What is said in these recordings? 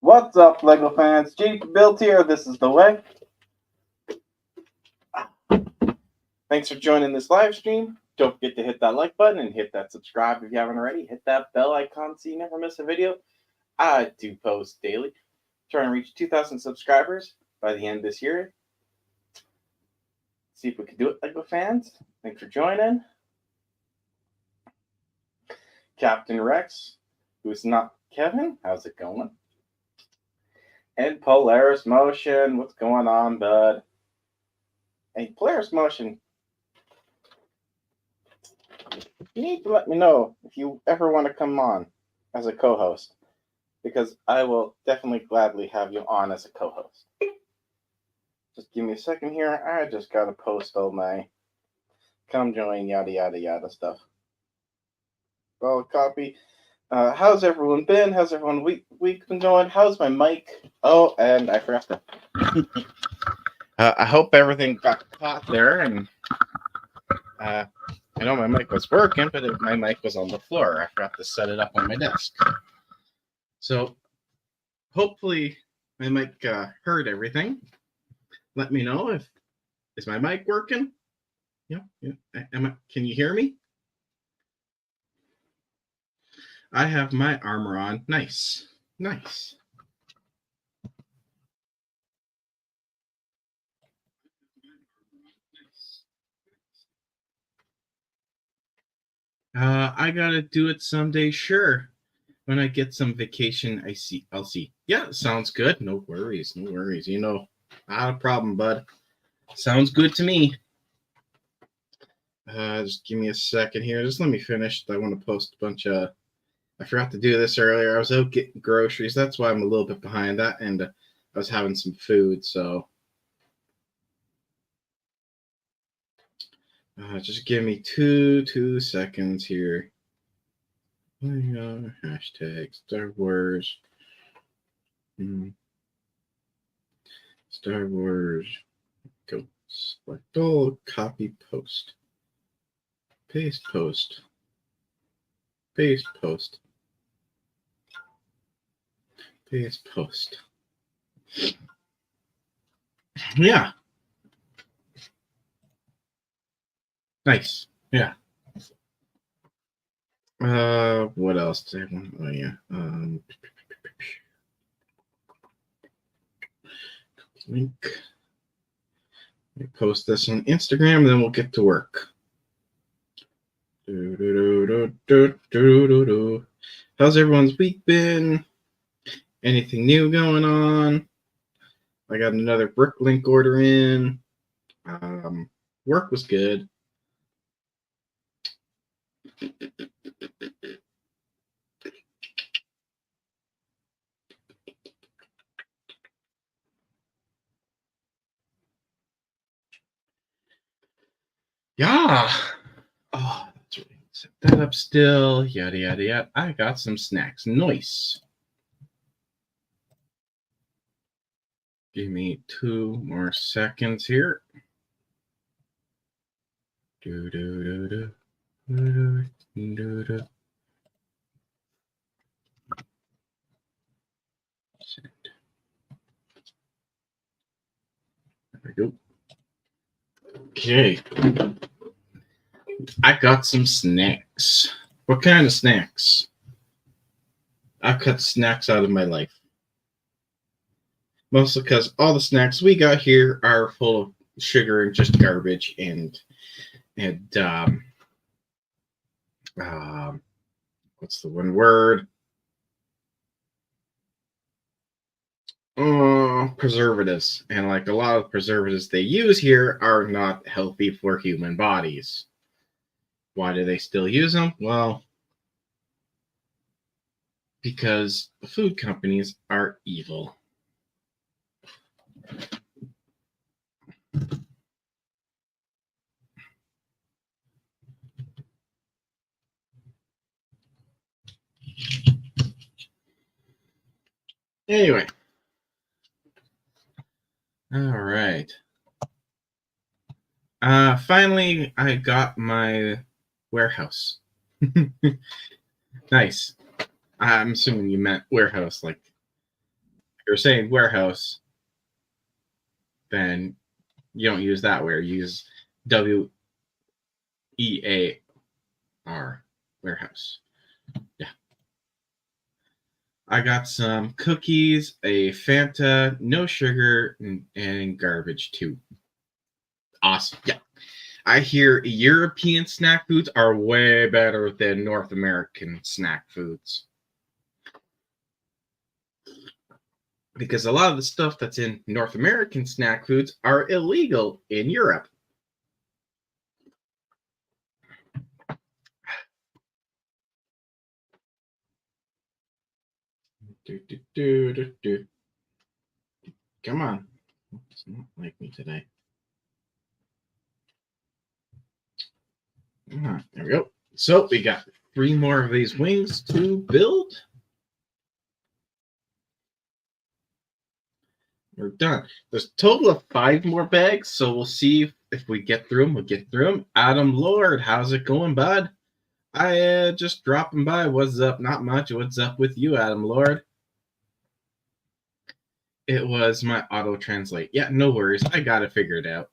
What's up, LEGO fans? G Built here. This is the way. Thanks for joining this live stream. Don't forget to hit that like button and hit that subscribe if you haven't already. Hit that bell icon so you never miss a video. I do post daily. Trying to reach 2,000 subscribers by the end of this year. See if we can do it, LEGO fans. Thanks for joining. Captain Rex, who's not Kevin. How's it going? And Polaris Motion, what's going on, bud? Hey, Polaris Motion, you need to let me know if you ever want to come on as a co-host, because I will definitely gladly have you on as a co-host. Just give me a second here. I just gotta post all my come join yada yada yada stuff. Well, copy. How's everyone been? How's everyone week been going? How's my mic? Oh, and I forgot to. I hope everything got caught there, and I know my mic was working, but my mic was on the floor. I forgot to set it up on my desk. So hopefully my mic heard everything. Let me know if is my mic working. Yeah. Can you hear me? I have my armor on. Nice. I gotta do it someday, sure. When I get some vacation, I'll see. Yeah, sounds good. No worries. You know, not a problem, bud. Sounds good to me. Just give me a second here. Just let me finish. I want to post a bunch of... I forgot to do this earlier. I was out getting groceries. That's why I'm a little bit behind that. And I was having some food, so... just give me two seconds here. Hashtag Star Wars. Star Wars. Go. Select all. Copy. Post. Paste. Post. Paste. Post. Paste. Post. Yeah. Nice. Yeah. What else did I want? Oh yeah. Link. Let me post this on Instagram, then we'll get to work. How's everyone's week been? Anything new going on? I got another Bricklink order in. Work was good. Yeah. Oh, that's right. Set that up still. Yada, yada, yada. I got some snacks. Nice. Give me 2 more seconds here. There we go. Okay. I got some snacks. What kind of snacks? I've cut snacks out of my life. Mostly because all the snacks we got here are full of sugar and just garbage and what's the one word? Preservatives. And like a lot of preservatives they use here are not healthy for human bodies. Why do they still use them? Well, because the food companies are evil. Anyway. All right. Finally, I got my warehouse. Nice. I'm assuming you meant warehouse, like you're saying warehouse, then you don't use that word. You use WEAR, warehouse. Yeah. I got some cookies, a Fanta, no sugar, and garbage too. Awesome. Yeah. I hear European snack foods are way better than North American snack foods. Because a lot of the stuff that's in North American snack foods are illegal in Europe. Come on. It's not like me today. There we go. So we got 3 more of these wings to build. We're done. There's a total of 5 more bags, so we'll see if we get through them. We'll get through them. Adam Lord, how's it going, bud? I just dropping by. What's up? Not much. What's up with you, Adam Lord? It was my auto translate. Yeah, no worries. I got it figured out.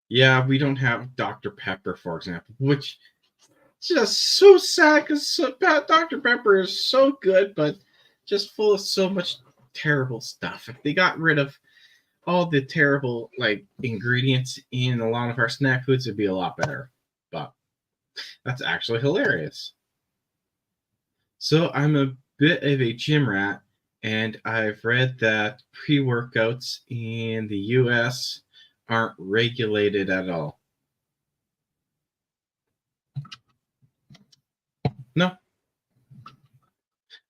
Yeah, we don't have Dr. Pepper, for example, which is just so sad because Dr. Pepper is so good, but just full of so much terrible stuff. If they got rid of all the terrible ingredients in a lot of our snack foods, it'd be a lot better. But that's actually hilarious. So I'm a bit of a gym rat, and I've read that pre-workouts in the US aren't regulated at all. No. Of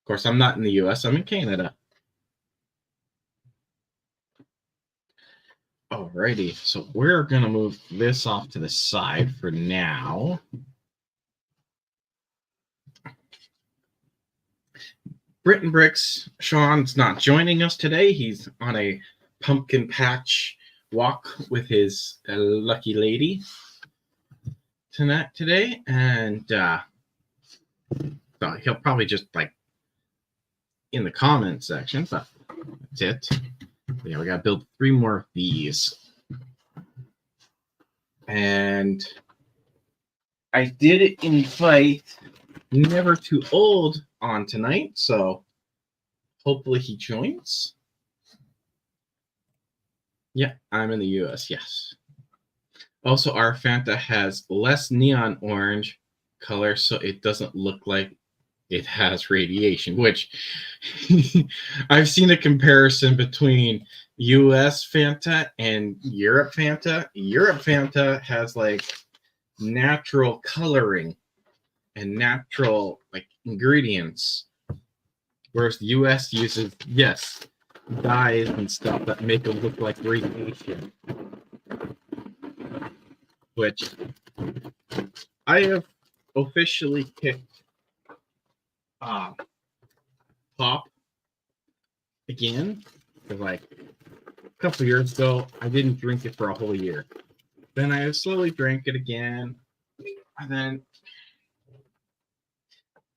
course, I'm not in the US, I'm in Canada. Alrighty, so we're going to move this off to the side for now. Britton Bricks, Sean's not joining us today. He's on a pumpkin patch walk with his lucky lady today, and he'll probably just in the comment section, but that's it. Yeah, we gotta build 3 more of these. And I did invite Never Too Old on tonight, so hopefully he joins. Yeah, I'm in the US, yes. Also, our Fanta has less neon orange color, so it doesn't look like it has radiation, which I've seen a comparison between US Fanta and Europe Fanta. Europe Fanta has natural coloring and natural ingredients, whereas the US uses dyes and stuff that make it look like radiation, which I have officially picked pop again, because a couple years ago I didn't drink it for a whole year. Then I slowly drank it again, and then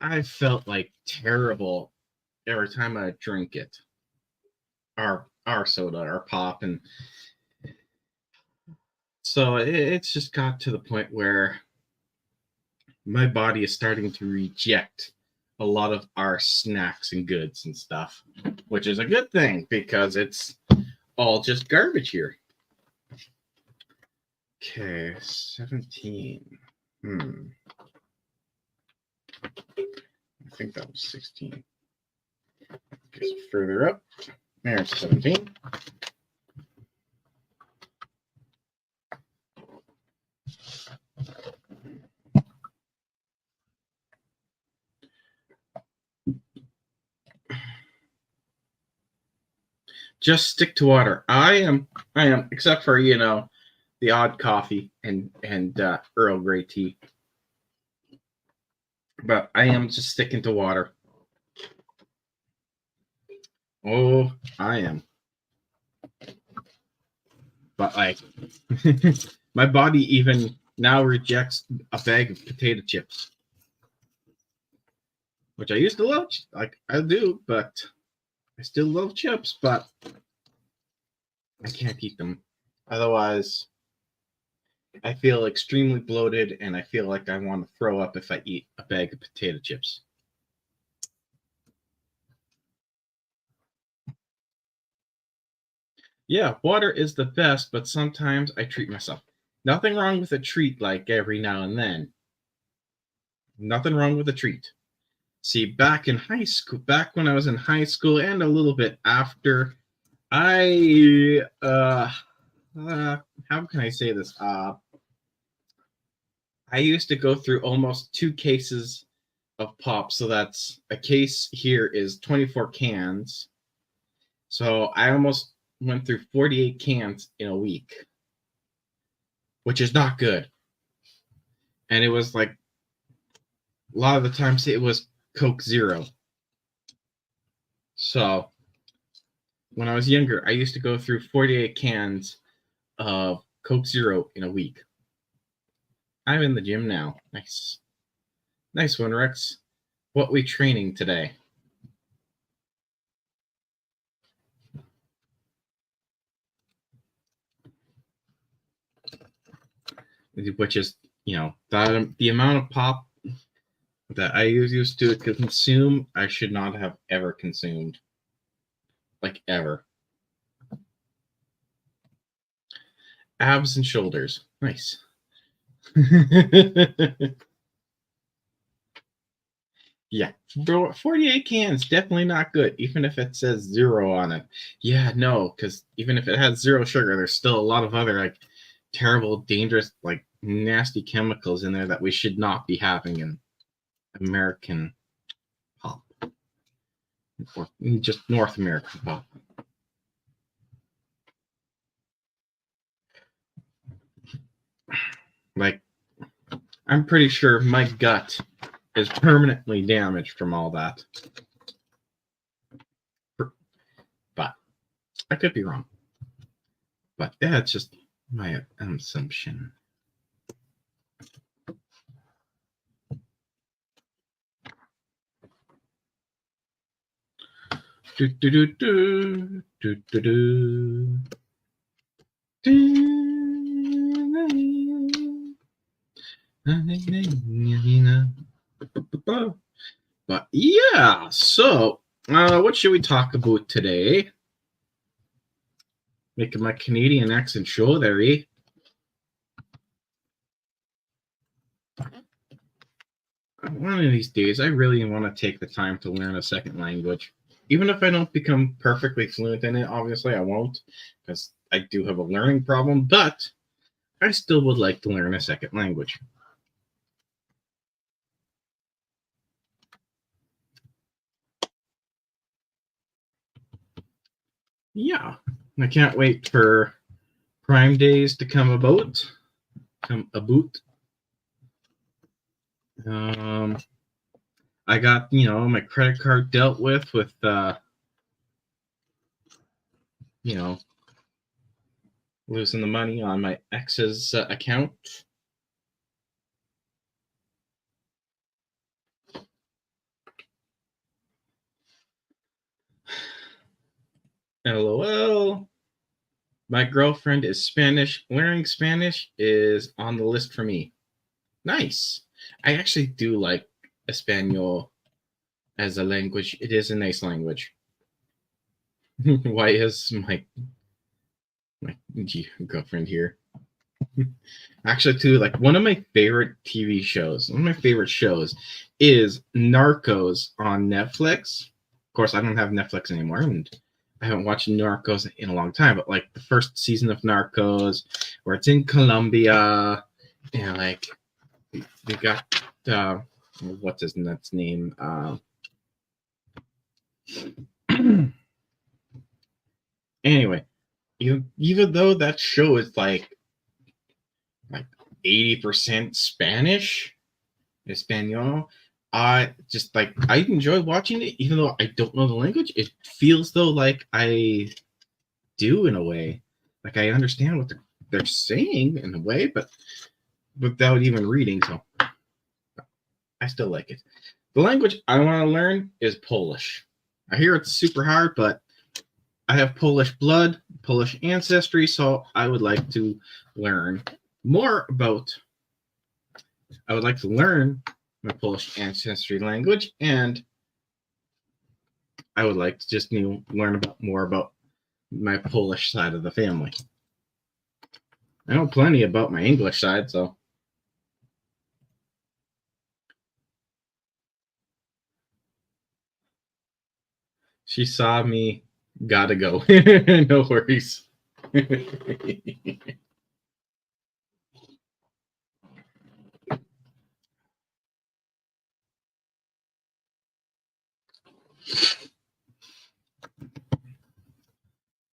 I felt terrible every time I drink it. Our soda, our pop, and so it's just got to the point where my body is starting to reject a lot of our snacks and goods and stuff, which is a good thing because it's all just garbage here. Okay, 17. I think that was 16. Okay, so further up, there's 17. Just stick to water. I am, except for, the odd coffee and Earl Grey tea. But I am just sticking to water. Oh, I am. But my body even now rejects a bag of potato chips. which I used to love. Like I do, but I still love chips, but I can't eat them. Otherwise, I feel extremely bloated and I feel like I want to throw up if I eat a bag of potato chips. Yeah, water is the best, but sometimes I treat myself. Nothing wrong with a treat like every now and then. Nothing wrong with a treat. See, back in high school, back when I was in high school and a little bit after, I how can I say this? I used to go through almost 2 cases of pop. So that's a case here is 24 cans. So I almost went through 48 cans in a week, which is not good. And it was like a lot of the times it was Coke Zero. So when I was younger, I used to go through 48 cans of Coke Zero in a week. I'm in the gym now. Nice. Nice one, Rex. What we training today? Which is, the amount of pop that I used to consume, I should not have ever consumed. Like, ever. Abs and shoulders. Nice. Yeah, 48 cans, definitely not good, even if it says 0 on it. Yeah, no, because even if it has 0 sugar, there's still a lot of other, like, terrible, dangerous, like, nasty chemicals in there that we should not be having in American pop. Or just North American pop. Like, I'm pretty sure my gut is permanently damaged from all that. But I could be wrong. But yeah, it's just my assumption. Do do do do do do do. But yeah, so what should we talk about today? Making my Canadian accent show there, eh? One of these days, I really want to take the time to learn a second language. Even if I don't become perfectly fluent in it, obviously I won't, because I do have a learning problem, but I still would like to learn a second language. Yeah, I can't wait for Prime Days to come about. I got, my credit card dealt with losing the money on my ex's account. LOL. My girlfriend is Spanish. Learning Spanish is on the list for me. Nice. I actually do like Espanol as a language. It is a nice language. Why is my girlfriend here? Actually, too, like one of my favorite TV shows, one of my favorite shows is Narcos on Netflix. Of course, I don't have Netflix anymore, and I haven't watched Narcos in a long time, but like the first season of Narcos, where it's in Colombia, and like they got what's his nuts name? Anyway, even though that show is like 80% Spanish, Espanol, I enjoy watching it, even though I don't know the language. It feels though like I do in a way, like I understand what they're saying in a way, but without even reading. So I still like it. The language I want to learn is Polish. I hear it's super hard, but I have Polish blood, Polish ancestry, so I would like to learn more about. I would like to learn my Polish ancestry language, and I would like to just learn more about my Polish side of the family. I know plenty about my English side, so. She saw me, gotta go. No worries.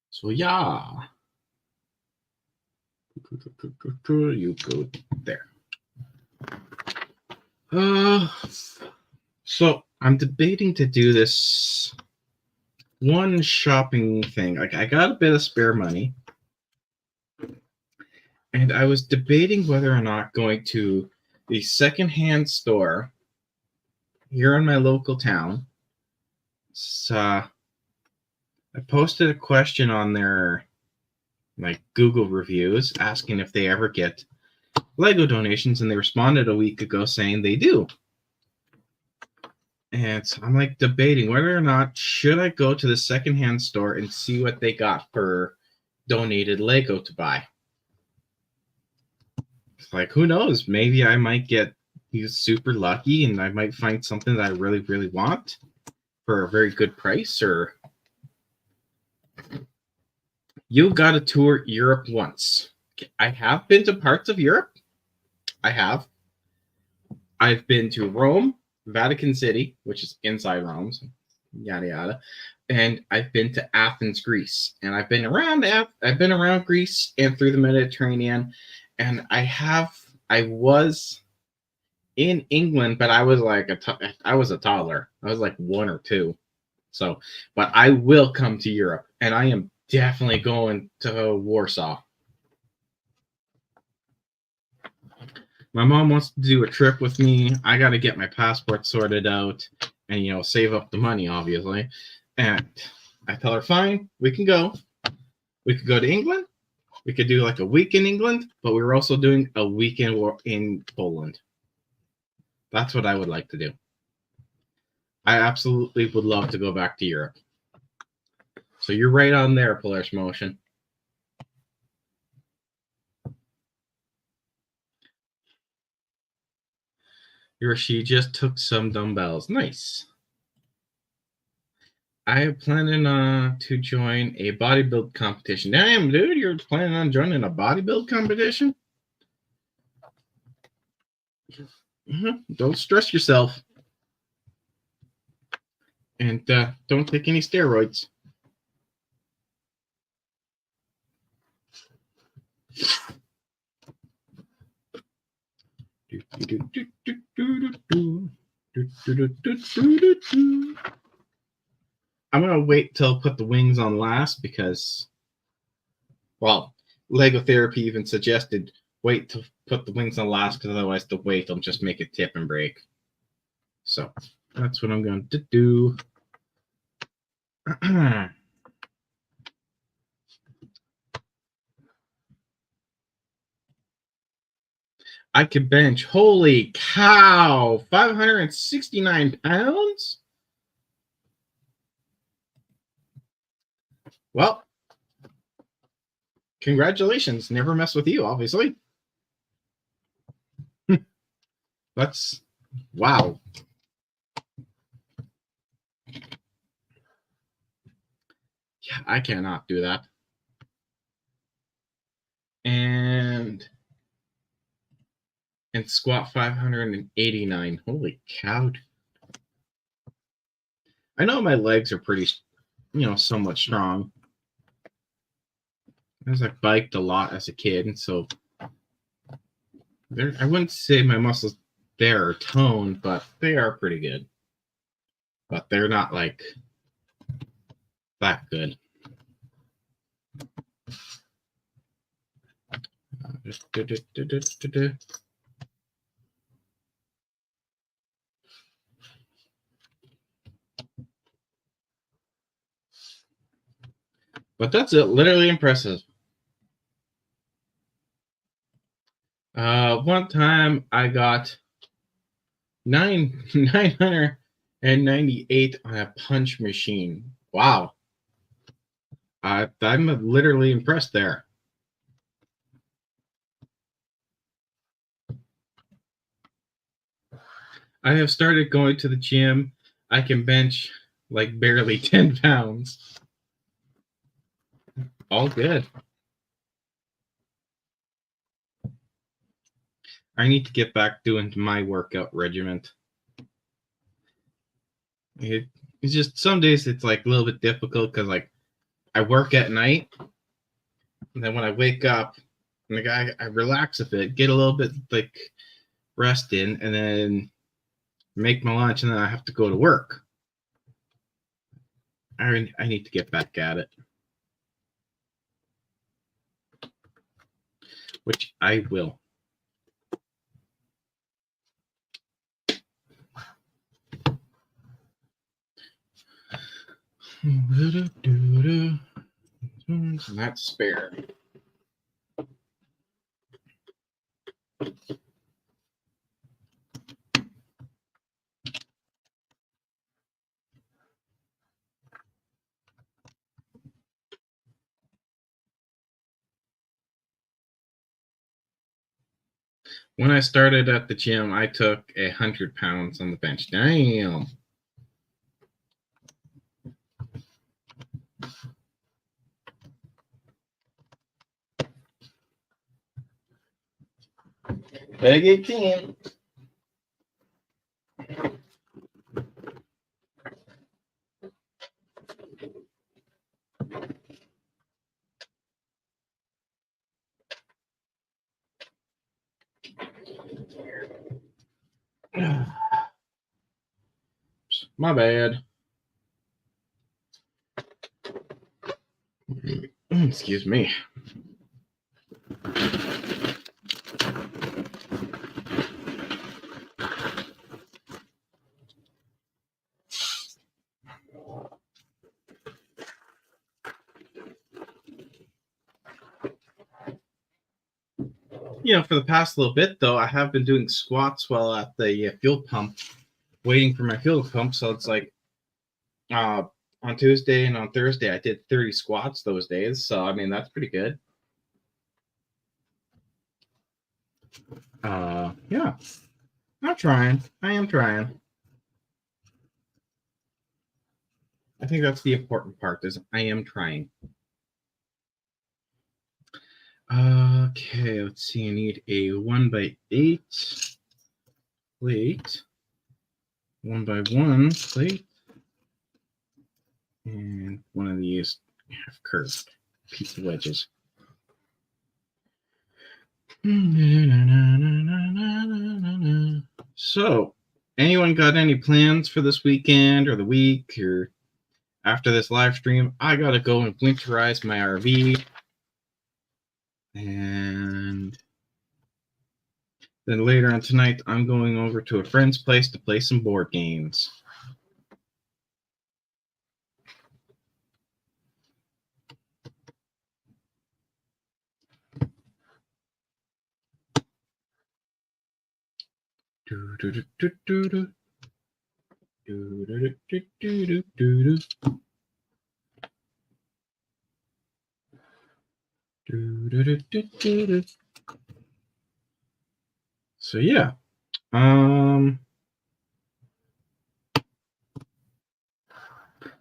So yeah. You go there. So I'm debating to do this one shopping thing. Like, I got a bit of spare money, and I was debating whether or not going to the secondhand store here in my local town. So I posted a question on their Google reviews asking if they ever get Lego donations, and they responded a week ago saying they do. And so I'm debating whether or not should I go to the secondhand store and see what they got for donated Lego to buy. It's who knows? Maybe I might get super lucky and I might find something that I really, really want for a very good price. Or you got to tour Europe once. I have been to parts of Europe. I have. I've been to Rome, Vatican City, which is inside Rome, so yada yada, and I've been to Athens, Greece, and I've been around Greece and through the Mediterranean, and I was in England, but I was I was a toddler. I was 1 or 2, so, but I will come to Europe, and I am definitely going to Warsaw. My mom wants to do a trip with me. I got to get my passport sorted out and, save up the money, obviously. And I tell her, fine, we can go. We could go to England. We could do a week in England, but we were also doing a weekend in Poland. That's what I would like to do. I absolutely would love to go back to Europe. So you're right on there, Polaris Motion. She just took some dumbbells. Nice. I am planning to join a bodybuild competition. Damn, dude, you're planning on joining a bodybuild competition? Mm-hmm. Don't stress yourself. And don't take any steroids. I'm going to wait till I put the wings on last because, well, Lego Therapy even suggested wait to put the wings on last because otherwise the weight will just make it tip and break. So that's what I'm going to do. I could bench, holy cow, 569 pounds? Well, congratulations. Never mess with you, obviously. That's, wow. Yeah, I cannot do that. And squat 589. Holy cow. I know my legs are pretty, somewhat strong. I was biked a lot as a kid, and so I wouldn't say my muscles there are toned, but they are pretty good. But they're not that good. But that's it. Literally impressive. One time I got 998 on a punch machine. Wow. I'm literally impressed there. I have started going to the gym. I can bench like barely 10 pounds. All good. I need to get back doing my workout regimen. It's just some days it's like a little bit difficult because like I work at night, and then when I wake up, like I relax a bit, get a little bit like rest in, and then make my lunch, and then I have to go to work. I need to get back at it, which I will. And that's spare. When I started at the gym, I took 100 pounds on the bench. Damn. Big 18. My bad. Excuse me. For the past little bit, though, I have been doing squats while at the fuel pump, waiting for my fuel pump. So it's like on Tuesday and on Thursday, I did 30 squats those days. So, I mean, that's pretty good. Yeah. I'm trying. I am trying. I think that's the important part is I am trying. Okay, let's see. I need a 1x8 plate, 1x1 plate, and one of these half curved pizza wedges. So, anyone got any plans for this weekend or the week or after this live stream? I gotta go and winterize my RV. And then later on tonight, I'm going over to a friend's place to play some board games.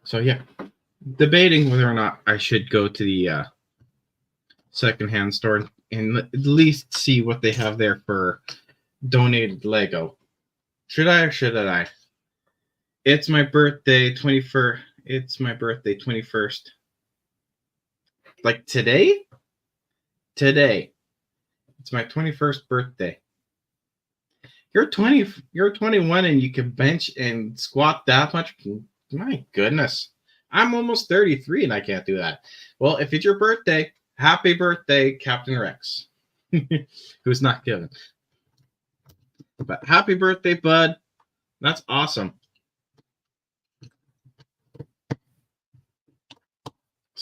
So yeah, debating whether or not I should go to the secondhand store and at least see what they have there for donated Lego. Should I or shouldn't I? It's my birthday, 21st. It's my birthday, 21st. Like today? Today. It's my 21st birthday. You're 21 and you can bench and squat that much? My goodness. I'm almost 33 and I can't do that. Well, if it's your birthday, happy birthday, Captain Rex. Who's not given. But happy birthday, bud. That's awesome.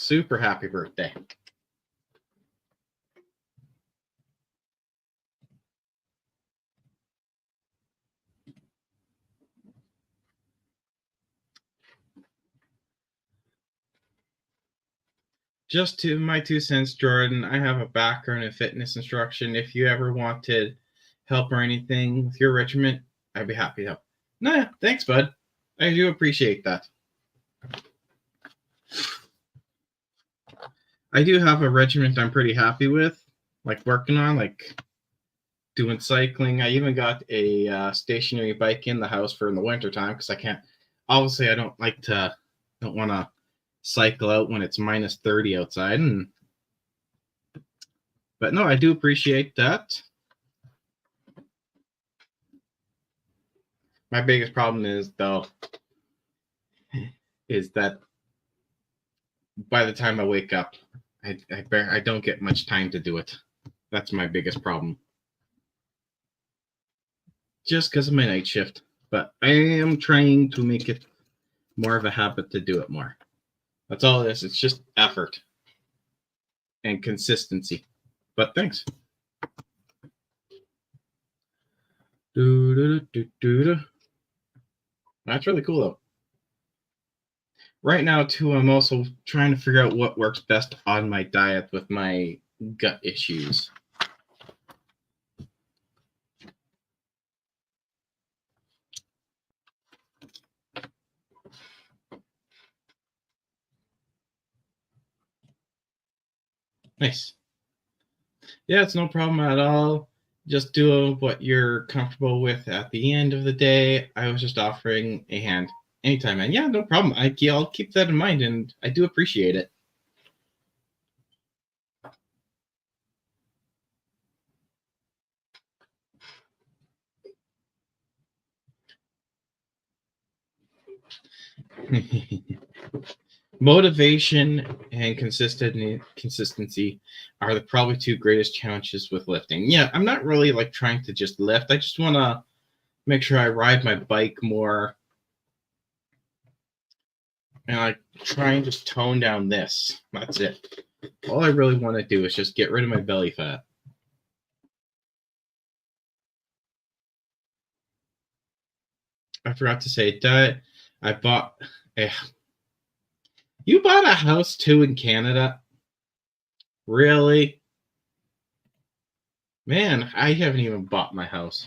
super happy birthday. Just to my 2 cents, Jordan, I have a background in fitness instruction. If you ever wanted help or anything with your regiment, I'd be happy to help. No, yeah, thanks, bud. I do appreciate that. I do have a regiment I'm pretty happy with, like working on, like doing cycling. I even got a stationary bike in the house for in the wintertime because I can't. Obviously, I don't want to cycle out when it's minus 30 outside. But no, I do appreciate that. My biggest problem is, though, is that by the time I wake up, I don't get much time to do it. That's my biggest problem. Just because of my night shift. But I am trying to make it more of a habit to do it more. That's all it is. It's just effort and consistency. But thanks. That's really cool, though. Right now, too, I'm also trying to figure out what works best on my diet with my gut issues. Nice. Yeah, it's no problem at all. Just do what you're comfortable with at the end of the day. I was just offering a hand anytime, man. Yeah, no problem. I'll keep that in mind, and I do appreciate it. Motivation and consistency are the probably 2 greatest challenges with lifting. Yeah, I'm not really like trying to just lift. I just want to make sure I ride my bike more and I try and just tone down this. That's it. All I really want to do is just get rid of my belly fat. I forgot to say that I bought a. You bought a house too in Canada? Really? Man, I haven't even bought my house.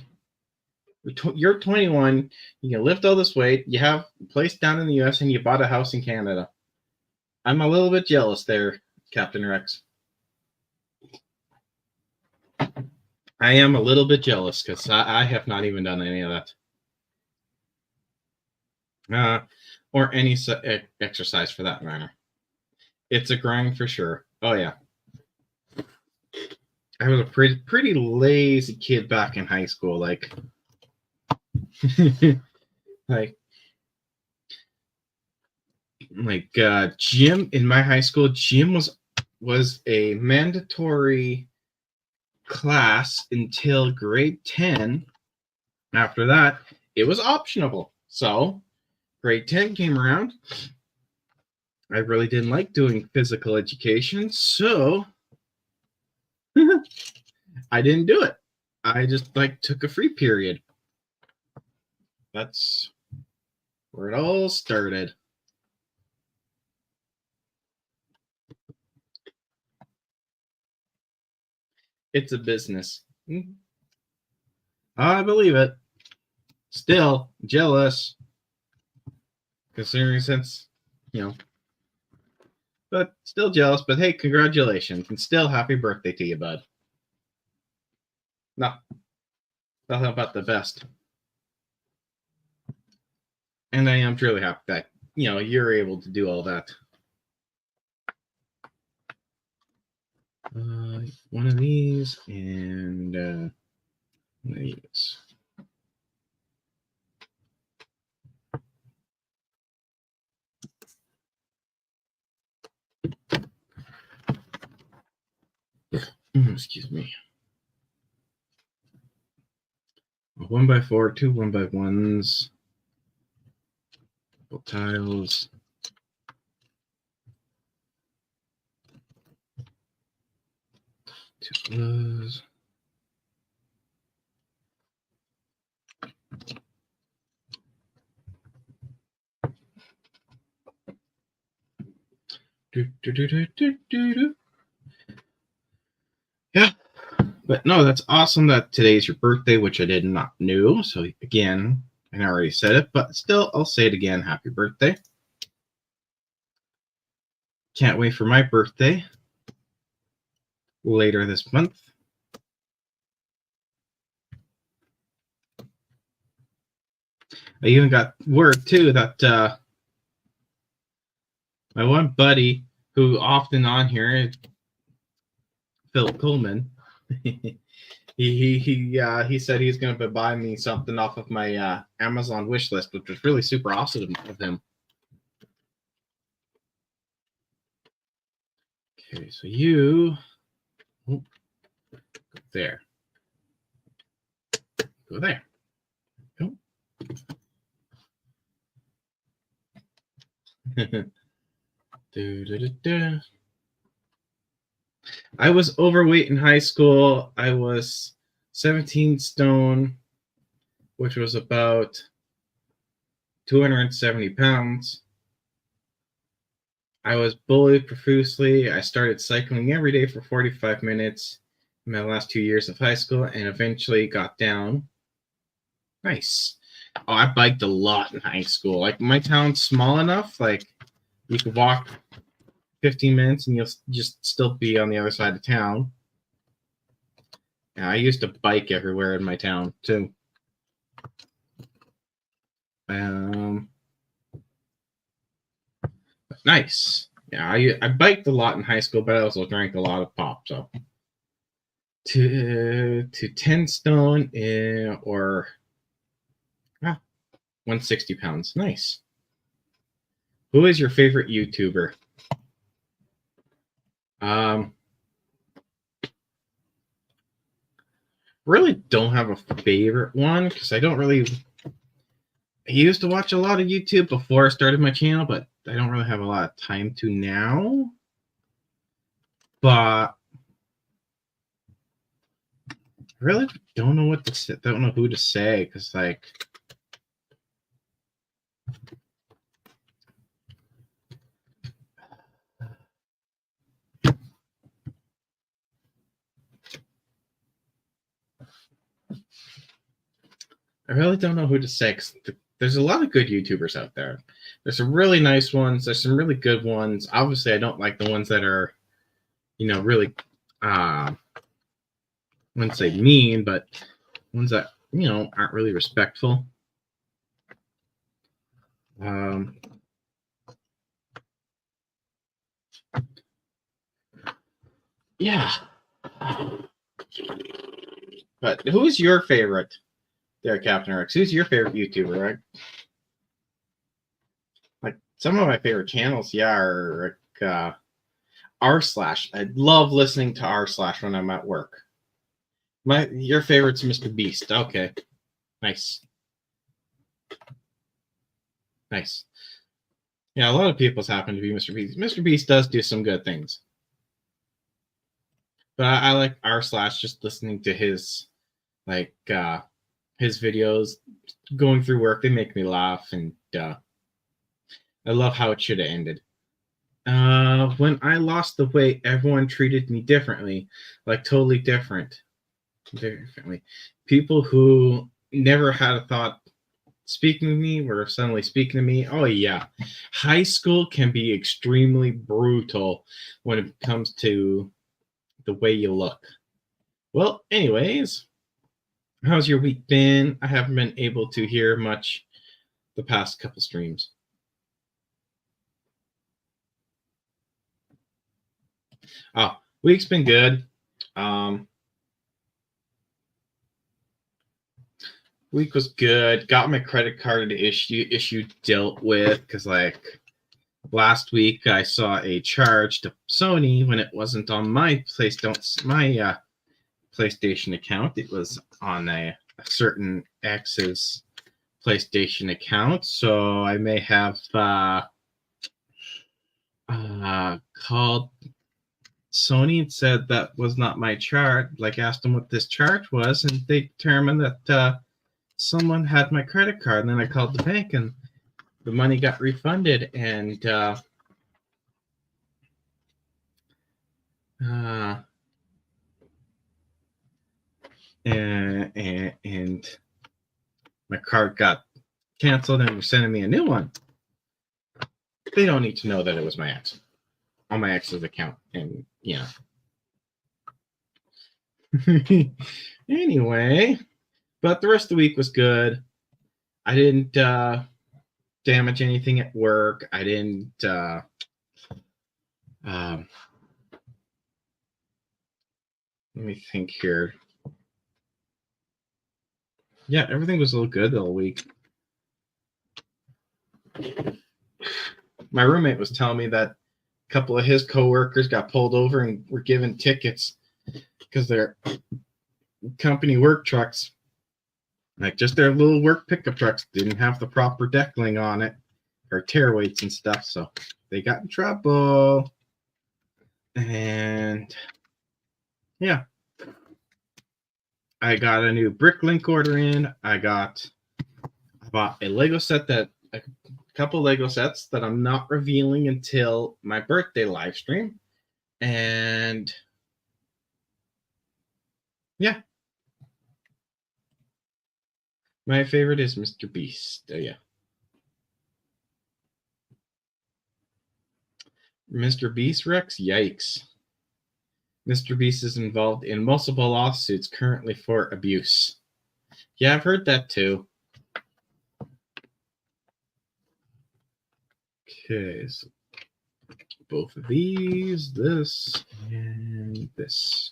You're 21. You can lift all this weight. You have a place down in the US and you bought a house in Canada. I'm a little bit jealous there, Captain Rex. I am a little bit jealous because I have not even done any of that. Or any exercise for that matter. It's a grind for sure. Oh, yeah. I was a pretty lazy kid back in high school. Like gym in my high school, gym was a mandatory class until grade 10. After that, it was optional. So grade 10 came around. I really didn't like doing physical education, so I didn't do it. I just took a free period. That's where it all started. It's a business. I believe it. Still jealous, considering since, but still jealous. But hey, congratulations, and still happy birthday to you, bud. No, nothing about the best. And I am truly happy that, you're able to do all that. One of these and one of these. Excuse me. 1x4, 2 1x1s, couple tiles. to lose. Yeah, but no, that's awesome that today's your birthday, which I did not know. So again, I already said it, but still, I'll say it again. Happy birthday. Can't wait for my birthday later this month. I even got word too that my one buddy who often on here, Phil Coleman, he said he's going to buy me something off of my Amazon wish list, which was really super awesome of him. Okay, so you there. Go there. Go. I was overweight in high school. I was 17 stone, which was about 270 pounds. I was bullied profusely. I started cycling every day for 45 minutes in my last 2 years of high school and eventually got down. Nice. Oh, I biked a lot in high school. Like, my town's small enough, like, you could walk 15 minutes and you'll just still be on the other side of town. Yeah, I used to bike everywhere in my town, too. Nice. Yeah, I biked a lot in high school, but I also drank a lot of pop, so. To 10 stone or 160 pounds. Nice. Who is your favorite YouTuber? Really don't have a favorite one because I don't really. I used to watch a lot of YouTube before I started my channel, but I don't really have a lot of time to now. But I really don't know what to say. Don't know who to say because, like, I really don't know who to say. 'Cause there's a lot of good YouTubers out there. There's some really nice ones. There's some really good ones. Obviously, I don't like the ones that are, really, I wouldn't say mean, but ones that, aren't really respectful. Yeah. But who is your favorite there, Captain Rex? Who's your favorite YouTuber, right? Like, some of my favorite channels, are like r/. I love listening to r/ when I'm at work. Your favorite's Mr. Beast. Okay. Nice. Nice. Yeah, a lot of people's happen to be Mr. Beast. Mr. Beast does do some good things. But I like r/ just listening to his, like, his videos going through work. They make me laugh, and I love how it should have ended. When I lost the weight, everyone treated me differently, like totally differently. People who never had a thought speaking to me were suddenly speaking to me. Oh yeah, high school can be extremely brutal when it comes to the way you look. Well, anyways, how's your week been? I haven't been able to hear much the past couple streams. Oh, week's been good. Week was good. Got my credit card issue dealt with because, like, last week I saw a charge to Sony when it wasn't on my PlayStation account. It was on a certain ex's PlayStation account, so I may have called Sony said that was not my charge. Like, asked them what this charge was, and they determined that someone had my credit card. And then I called the bank, and the money got refunded. And my card got canceled, and they're sending me a new one. They don't need to know that it was my ex on my ex's account, and yeah. Anyway, but the rest of the week was good. I didn't damage anything at work. I didn't let me think here. Yeah, everything was a little good all week. My roommate was telling me that a couple of his coworkers got pulled over and were given tickets because their company work trucks, like just their little work pickup trucks, didn't have the proper deckling on it or tear weights and stuff, so they got in trouble. And yeah, I got a new Bricklink order in. I bought a Lego set, a couple Lego sets that I'm not revealing until my birthday live stream. And yeah, my favorite is Mr. Beast. Yeah. Mr. Beast, Rex? Yikes. Mr. Beast is involved in multiple lawsuits currently for abuse. Yeah, I've heard that too. Okay, so both of these, this, and this.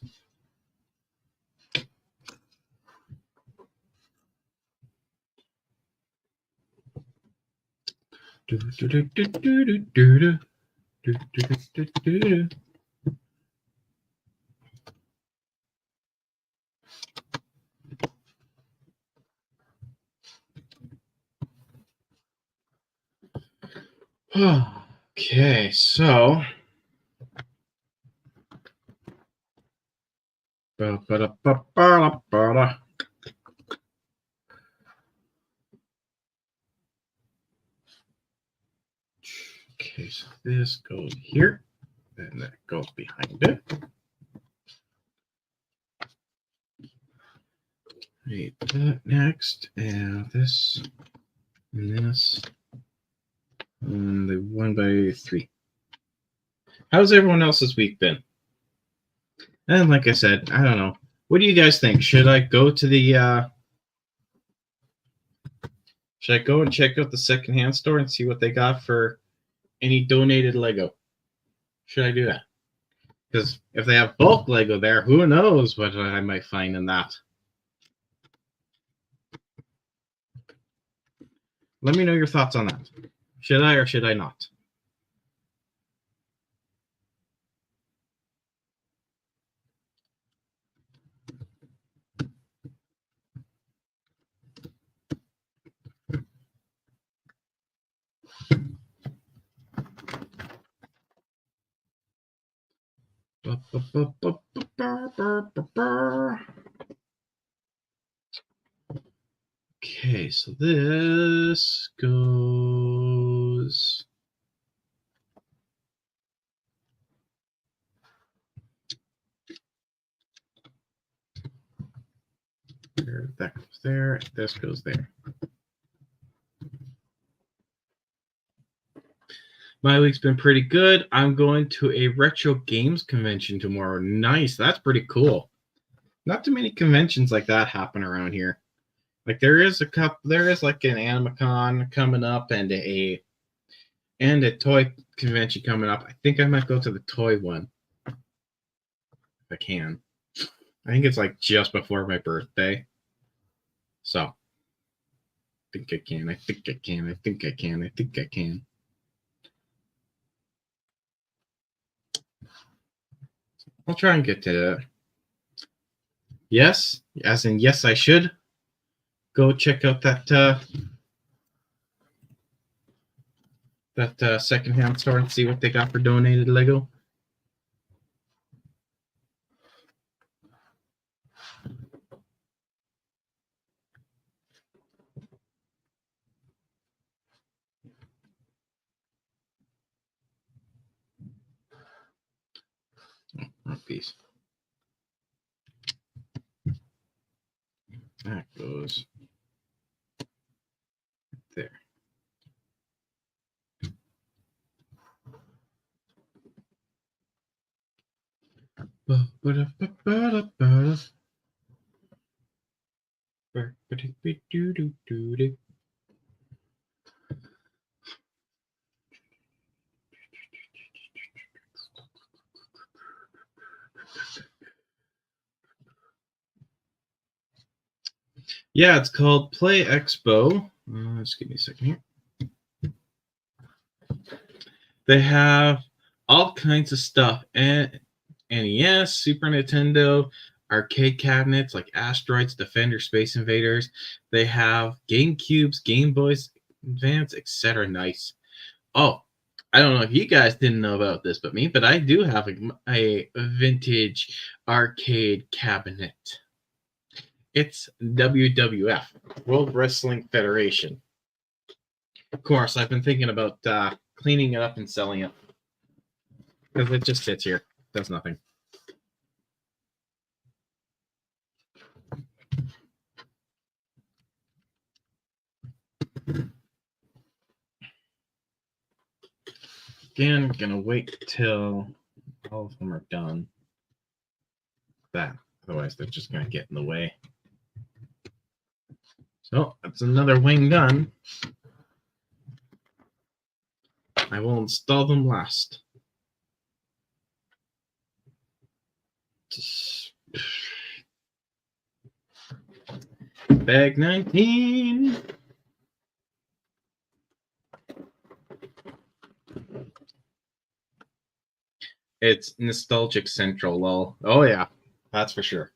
Okay, so okay, so this goes here, and that goes behind it. Right, that next, and this, and this, and the 1x3. How's everyone else's week been? And like I said, I don't know. What do you guys think? Should I go to the should I go and check out the secondhand store and see what they got for any donated Lego? Should I do that? Because if they have bulk Lego there, who knows what I might find in that. Let me know your thoughts on that. Should I or should I not? Okay, so this goes there, that goes there, this goes there. My week's been pretty good. I'm going to a retro games convention tomorrow. Nice. That's pretty cool. Not too many conventions like that happen around here. Like there is like an AnimeCon coming up and a toy convention coming up. I think I might go to the toy one. If I can. I think it's like just before my birthday. So I think I can. I'll try and get to it. Yes, as in yes, I should go check out that secondhand store and see what they got for donated Lego. piece. That goes there. Yeah, it's called Play Expo. Just give me a second here. They have all kinds of stuff. And NES, Super Nintendo, arcade cabinets like Asteroids, Defender, Space Invaders. They have GameCubes, Game Boys Advance, etc. Nice. Oh, I don't know if you guys didn't know about this but I do have a vintage arcade cabinet. It's WWF, World Wrestling Federation. Of course, I've been thinking about cleaning it up and selling it. Because it just sits here. Does nothing. Again, I'm going to wait till all of them are done. Otherwise, they're just going to get in the way. So, that's another wing done. I will install them last. Bag 19. It's nostalgic central, lol. Oh yeah, that's for sure.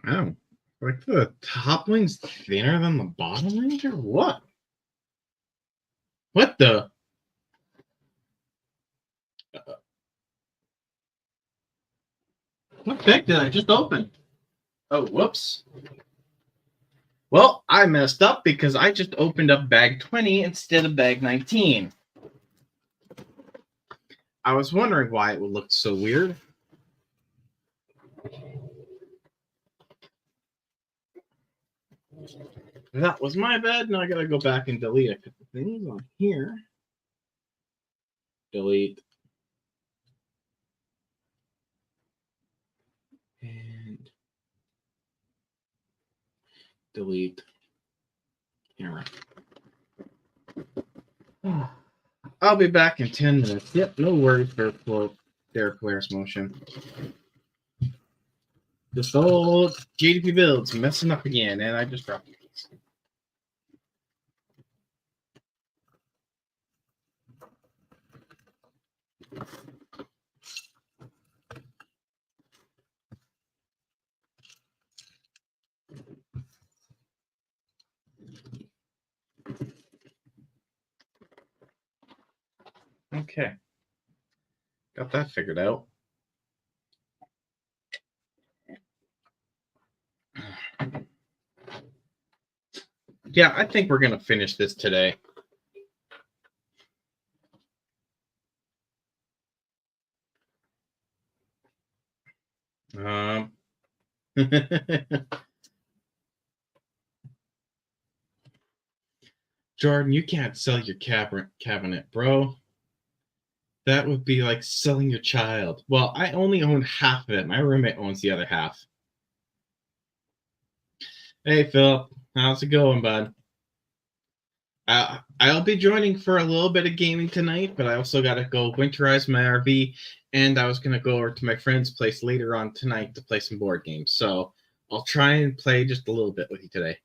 Oh, like the top wing's thinner than the bottom wings, or what? What the? What bag did I just open? Oh, whoops. Well, I messed up because I just opened up bag 20 instead of bag 19. I was wondering why it would look so weird. That was my bad. Now I gotta go back and delete a couple things on here. Delete. And delete. Camera. I'll be back in 10 minutes. Yep, no worries for Derek Polaris motion. Just old GDP builds messing up again, and I just dropped it. Okay. Got that figured out. Yeah, I think we're going to finish this today. Jordan, you can't sell your cabinet, bro. That would be like selling your child. Well, I only own half of it. My roommate owns the other half. Hey, Philip. How's it going, bud? I'll be joining for a little bit of gaming tonight, but I also got to go winterize my RV, and I was going to go over to my friend's place later on tonight to play some board games. So I'll try and play just a little bit with you today.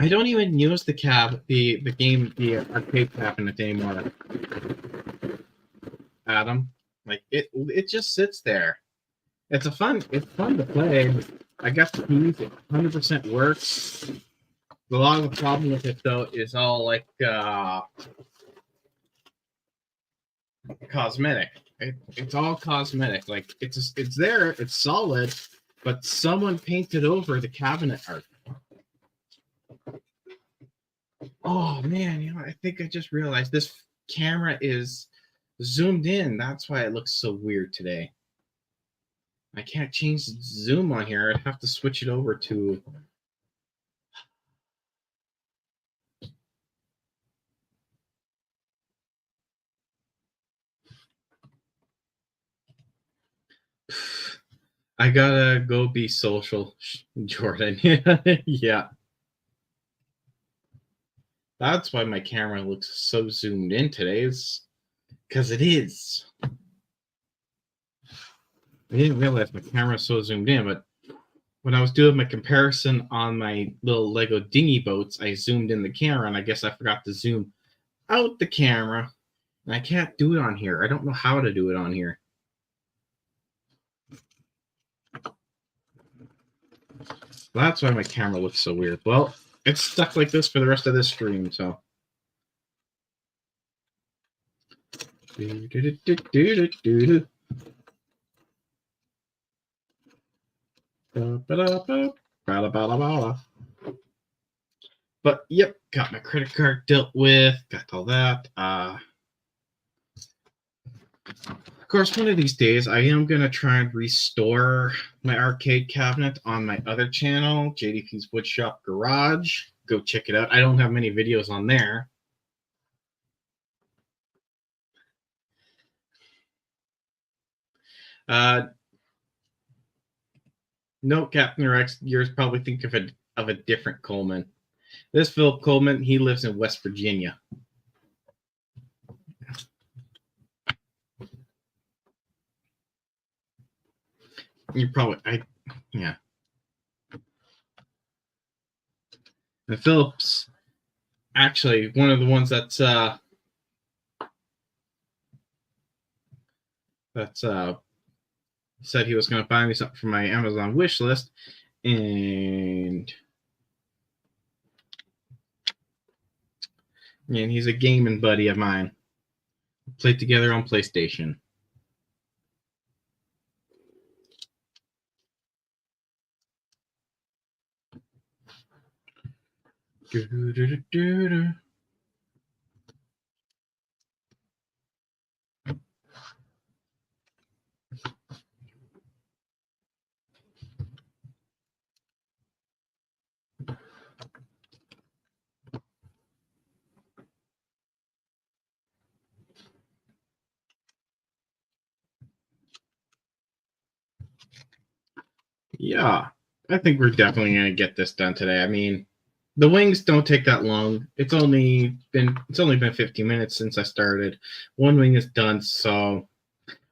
I don't even use the arcade cabinet anymore, Adam. Like it just sits there. It's fun to play. I guess the keys, it 100% works. A lot of the problem with it though is all like cosmetic. It's all cosmetic. Like it's there, it's solid, but someone painted over the cabinet art. Oh man, I think I just realized this camera is zoomed in. That's why it looks so weird today. I can't change the zoom on here. I'd have to switch it over to I gotta go be social, Jordan. Yeah. That's why my camera looks so zoomed in today. It's because it is. I didn't realize my camera's so zoomed in, but when I was doing my comparison on my little Lego dinghy boats, I zoomed in the camera, and I guess I forgot to zoom out the camera. And I can't do it on here. I don't know how to do it on here. That's why my camera looks so weird. Well, it's stuck like this for the rest of this stream, so. But yep, got my credit card dealt with, got all that. Of course, one of these days, I am going to try and restore my arcade cabinet on my other channel, JDP's Woodshop Garage. Go check it out. I don't have many videos on there. No, Captain Rex, yours probably think of a different Coleman. This Phil Coleman, he lives in West Virginia. You probably, yeah. And Phillips, actually, one of the ones that's said he was going to buy me something from my Amazon wish list, and he's a gaming buddy of mine. We played together on PlayStation. Yeah, I think we're definitely going to get this done today. I mean, the wings don't take that long. It's only been 15 minutes since I started. One wing is done, so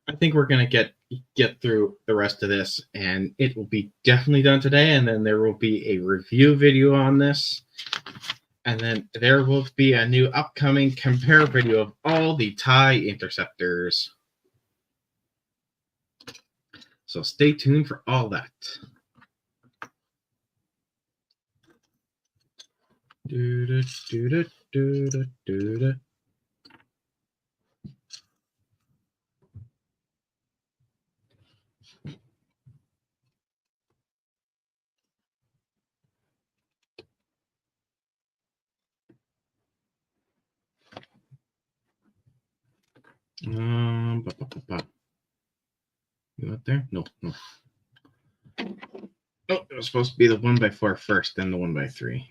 I think we're going to get through the rest of this, and it will be definitely done today, and then there will be a review video on this, and then there will be a new upcoming compare video of all the TIE Interceptors. So stay tuned for all that. You out there? No. Oh, it was supposed to be the 1x4 first, then the 1x3.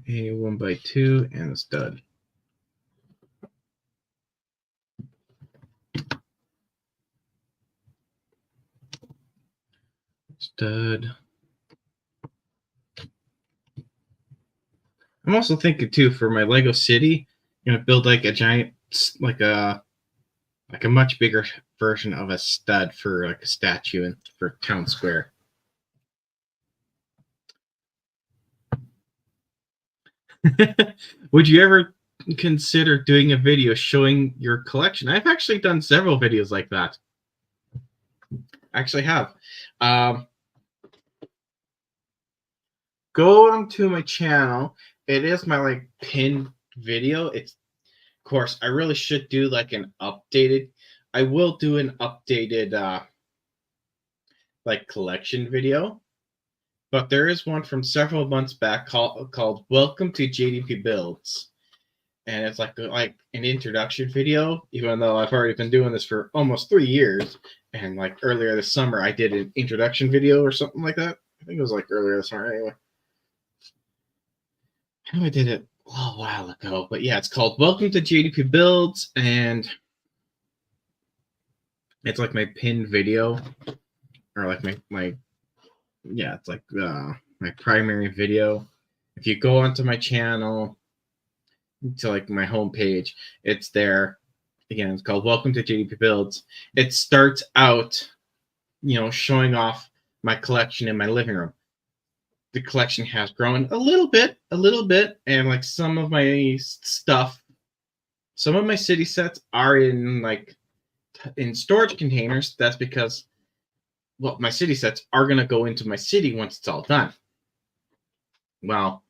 A 1x2 and a stud. Stud. I'm also thinking too for my Lego city, I'm gonna build like a giant, like a much bigger version of a stud for like a statue and for town square. Would you ever consider doing a video showing your collection? I've actually done several videos like that. I actually have. Go onto my channel. It is my like pinned video. It's, of course, I really should do like an updated. I will do an updated like collection video, but there is one from several months back called "Welcome to JDP Builds," and it's like an introduction video. Even though I've already been doing this for almost 3 years, and like earlier this summer I did an introduction video or something like that. I think it was like earlier this summer anyway. I know I did it a little while ago, but yeah, it's called "Welcome to JDP Builds," and it's like my pinned video, or like my yeah, it's like my primary video. If you go onto my channel to like my homepage, it's there. Again, it's called "Welcome to JDP Builds." It starts out, showing off my collection in my living room. The collection has grown a little bit, and like some of my stuff, some of my city sets are in storage containers. That's because, well, my city sets are going to go into my city once it's all done. Well,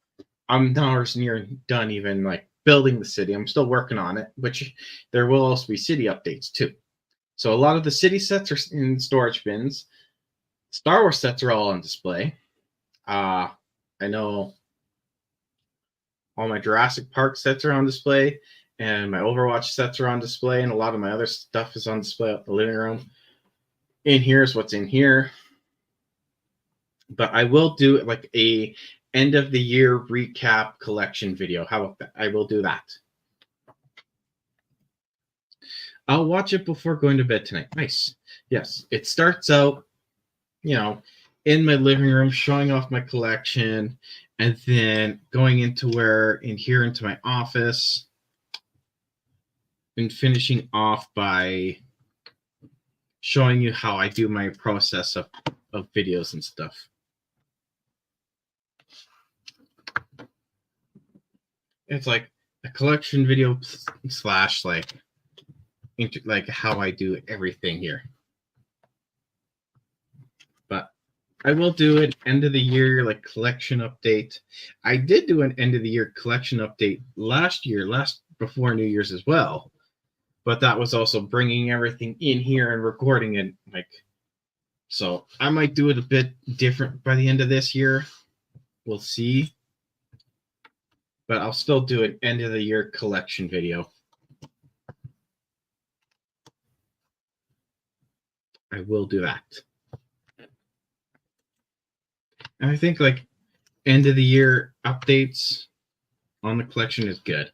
I'm nowhere near done even like building the city. I'm still working on it, which there will also be city updates too. So a lot of the city sets are in storage bins. Star Wars sets are all on display. I know all my Jurassic Park sets are on display, and my Overwatch sets are on display, and a lot of my other stuff is on display at the living room. In here is what's in here. But I will do like a end of the year recap collection video. How about that? I will do that. I'll watch it before going to bed tonight. Nice. Yes, it starts out, in my living room, showing off my collection, and then going into into my office, and finishing off by showing you how I do my process of videos and stuff. It's like a collection video / like how I do everything here. But I will do an end of the year like collection update. I did do an end of the year collection update last before New Year's as well. But that was also bringing everything in here and recording it so I might do it a bit different by the end of this year. We'll see. But I'll still do an end of the year collection video. I will do that. And I think like end of the year updates on the collection is good.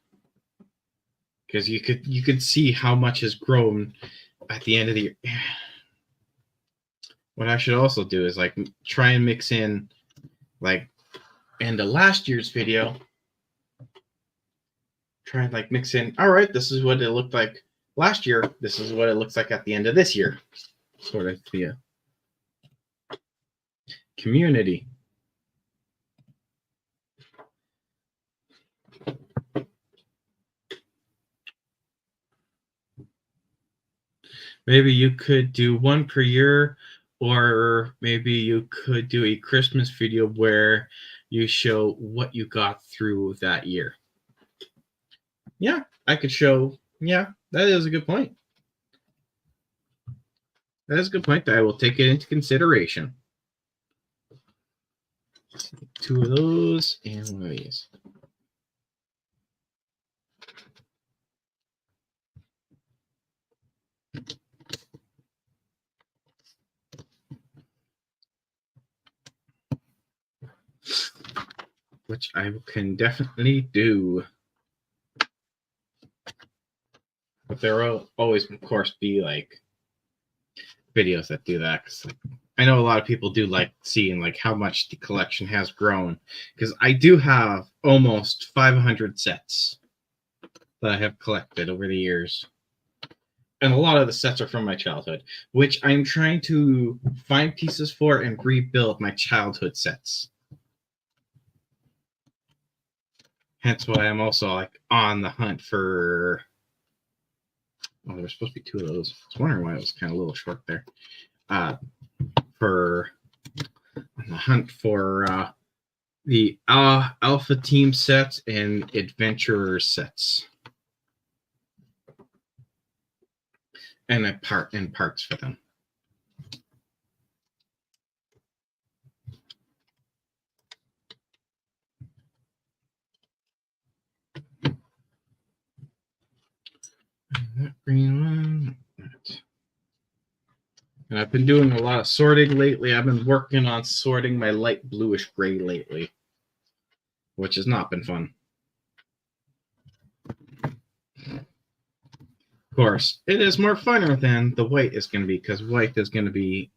Because you could see how much has grown at the end of the year. What I should also do is like try and mix in like end of last year's video. Try and like mix in, all right, this is what it looked like last year. This is what it looks like at the end of this year. Sort of the community. Maybe you could do one per year, or maybe you could do a Christmas video where you show what you got through that year. Yeah, I could show. Yeah, that is a good point. That is a good point. I will take it into consideration. 2 of those and 1 of these. Which I can definitely do. But there will always, of course, be like videos that do that. 'Cause, like, I know a lot of people do like seeing like how much the collection has grown, because I do have almost 500 sets that I have collected over the years. And a lot of the sets are from my childhood, which I'm trying to find pieces for and rebuild my childhood sets. Hence why I'm also like on the hunt for. Oh, there's supposed to be 2 of those. I was wondering why it was kind of a little short there. For on the hunt for the Alpha Team sets and Adventurer sets, and parts for them. That green one. And I've been doing a lot of sorting lately. I've been working on sorting my light bluish gray lately, which has not been fun. Of course, it is more funner than the white is going to be, because white is going to be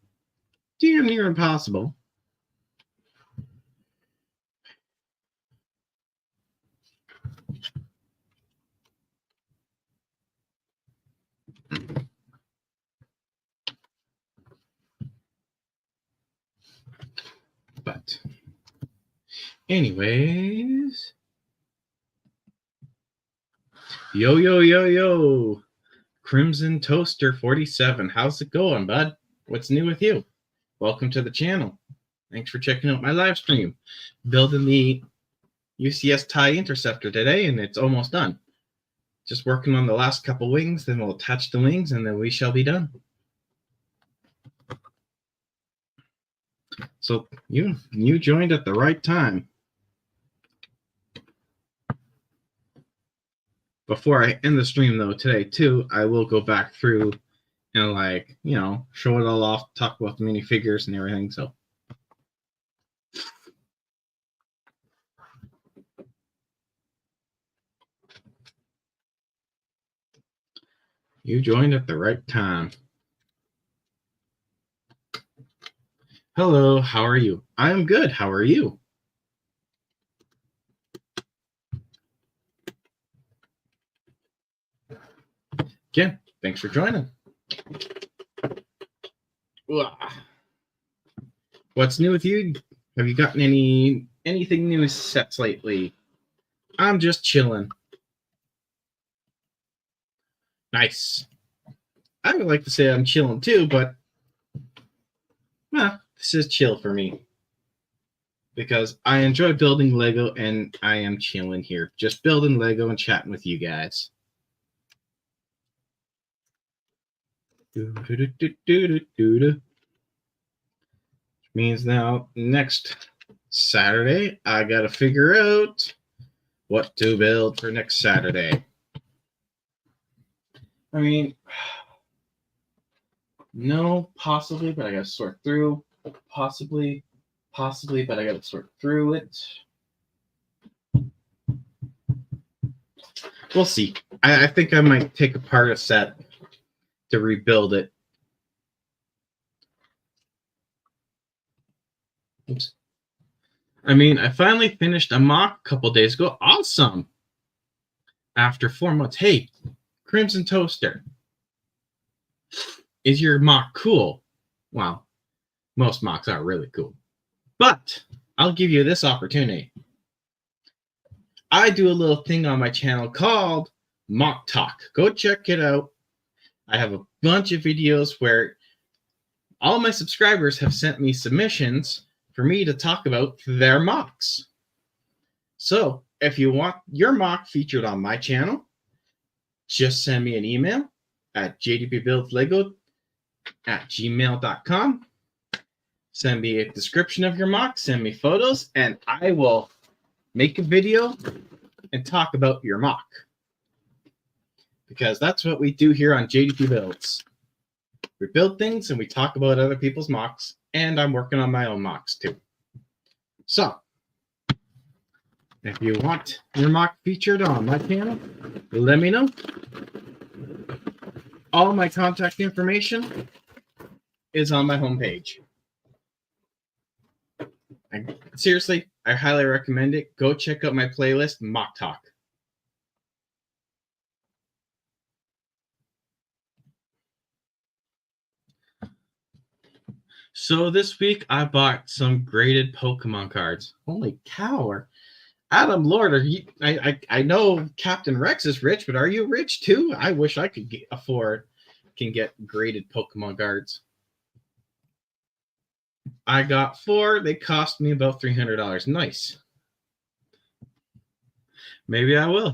damn near impossible. But anyways, yo, Crimson Toaster 47, how's it going, bud? What's new with you? Welcome to the channel. Thanks for checking out my live stream. Building the UCS TIE Interceptor today, and it's almost done. Just working on the last couple wings, then we'll attach the wings, and then we shall be done. So you joined at the right time. Before I end the stream, though, today, too, I will go back through and, like, show it all off, talk about the minifigures and everything, so. You joined at the right time. Hello, how are you? I am good. How are you? Again, thanks for joining. What's new with you? Have you gotten anything new sets lately? I'm just chilling. Nice. I would like to say I'm chilling too, but this is chill for me, because I enjoy building Lego and I am chilling here, just building Lego and chatting with you guys. Which means now next Saturday, I got to figure out what to build for next Saturday. I mean, no, possibly, but I got to sort through. Possibly, but I got to sort through it. We'll see. I think I might take apart a set to rebuild it. Oops. I mean, I finally finished a mock a couple days ago. Awesome. After 4 months. Hey, Crimson Toaster. Is your mock cool? Wow. Most mocks are really cool. But I'll give you this opportunity. I do a little thing on my channel called Mock Talk. Go check it out. I have a bunch of videos where all my subscribers have sent me submissions for me to talk about their mocks. So if you want your mock featured on my channel, just send me an email at jdpbuildlego@gmail.com. Send me a description of your mock, send me photos, and I will make a video and talk about your mock. Because that's what we do here on JDP Builds. We build things and we talk about other people's mocks, and I'm working on my own mocks too. So, if you want your mock featured on my channel, let me know. All my contact information is on my homepage. Seriously, I highly recommend it. Go check out my playlist, Mock Talk. So this week I bought some graded Pokemon cards. Holy cow! Adam Lord, are you? I know Captain Rex is rich, but are you rich too? I wish I could can get graded Pokemon cards. I got 4. They cost me about $300. Nice. Maybe I will.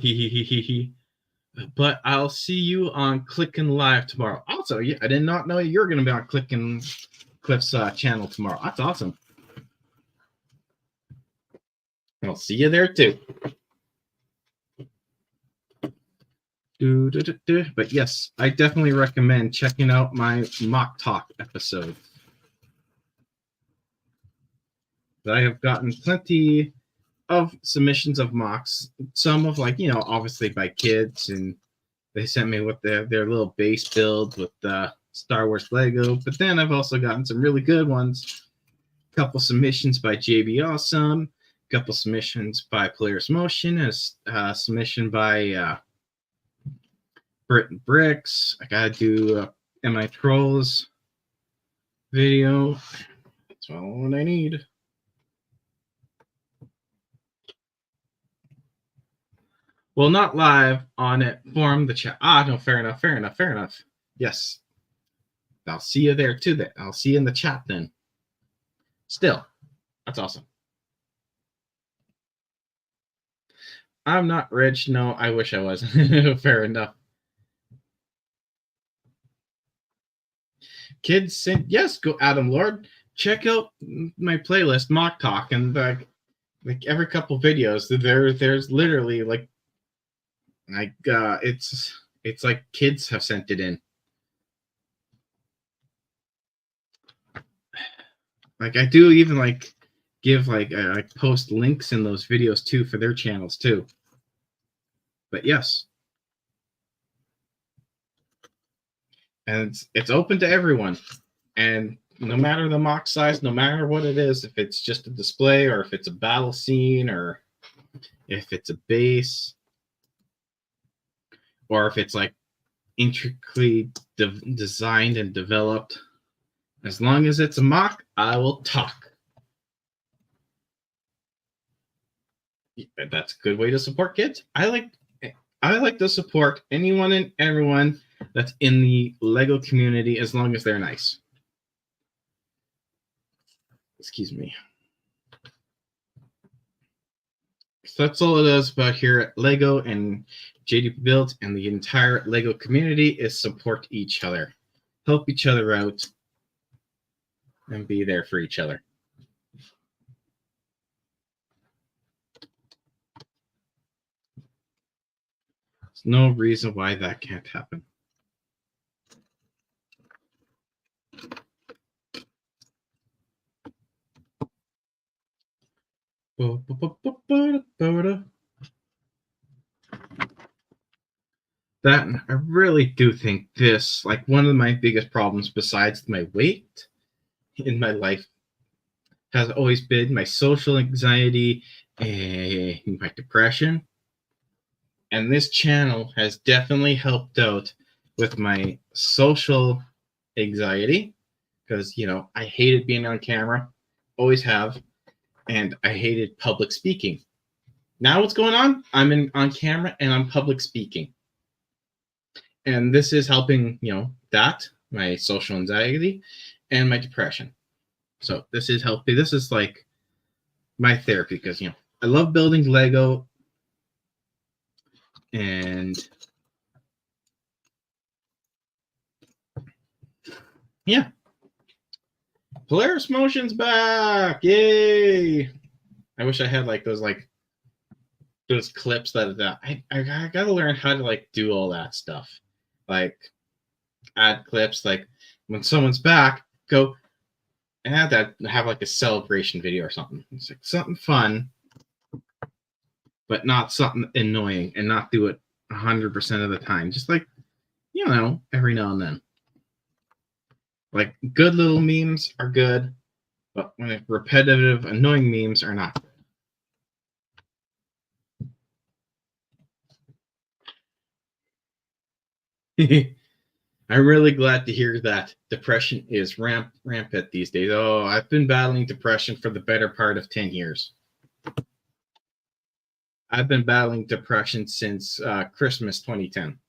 But I'll see you on Clickin' Live tomorrow. Also, I did not know you were going to be on Cliff's channel tomorrow. That's awesome. I'll see you there too. But yes, I definitely recommend checking out my Mock Talk episode. I have gotten plenty of submissions of mocks. Some of obviously by kids, and they sent me with their little base build with the Star Wars Lego. But then I've also gotten some really good ones. A couple submissions by JB Awesome. A couple submissions by Polaris Motion. A submission by Britton Bricks. I gotta do Am I Trolls video. That's all I need. Well, not live on it. Form the chat. No, fair enough. Yes. I'll see you there too. Then I'll see you in the chat then. Still, that's awesome. I'm not rich. No, I wish I was. Fair enough. Kids sent, yes, go Adam Lord. Check out my playlist, Mock Talk, and like every couple videos, there's literally it's like kids have sent it in. Like I do even give I post links in those videos too for their channels too. But yes. And it's open to everyone. And no matter the mock size, no matter what it is, if it's just a display or if it's a battle scene or if it's a base or if it's intricately designed and developed, as long as it's a mock, I will talk. That's a good way to support kids. I like to support anyone and everyone that's in the Lego community as long as they're nice. Excuse me. So that's all it is about here at Lego and JD Build and the entire Lego community is support each other, help each other out, and be there for each other. There's no reason why that can't happen. That I really do think this, one of my biggest problems besides my weight in my life has always been my social anxiety and my depression. And this channel has definitely helped out with my social anxiety because, I hated being on camera, always have, and I hated public speaking. Now what's going on? I'm on camera and I'm public speaking. And this is helping, that, my social anxiety and my depression. So this is helping. This is my therapy because, I love building Lego. And yeah. Polaris Motion's back. Yay. I wish I had those clips that I gotta learn how to do all that stuff. Add clips when someone's back, go and add that, have a celebration video or something. It's something fun, but not something annoying, and not do it 100% of the time. Just every now and then. Good little memes are good, But when repetitive, annoying memes are not good. I'm really glad to hear that depression is rampant these days. Oh, I've been battling depression for the better part of 10 years. I've been battling depression since Christmas 2010.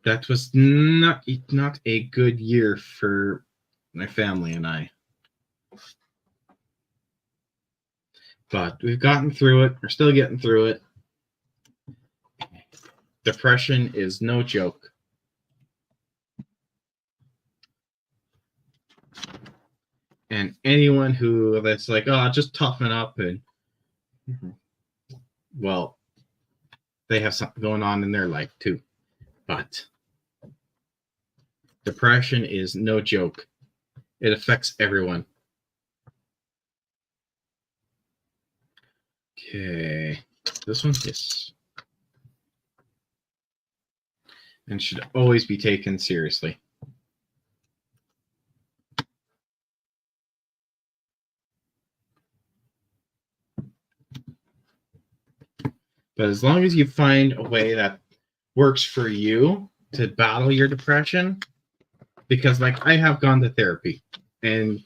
That was not a good year for my family and I. But we've gotten through it. We're still getting through it. Depression is no joke. And anyone who that's like, oh, just toughen up and well, they have something going on in their life too. But depression is no joke. It affects everyone. Okay. This one? Yes. And should always be taken seriously. But as long as you find a way that works for you to battle your depression, because like I have gone to therapy and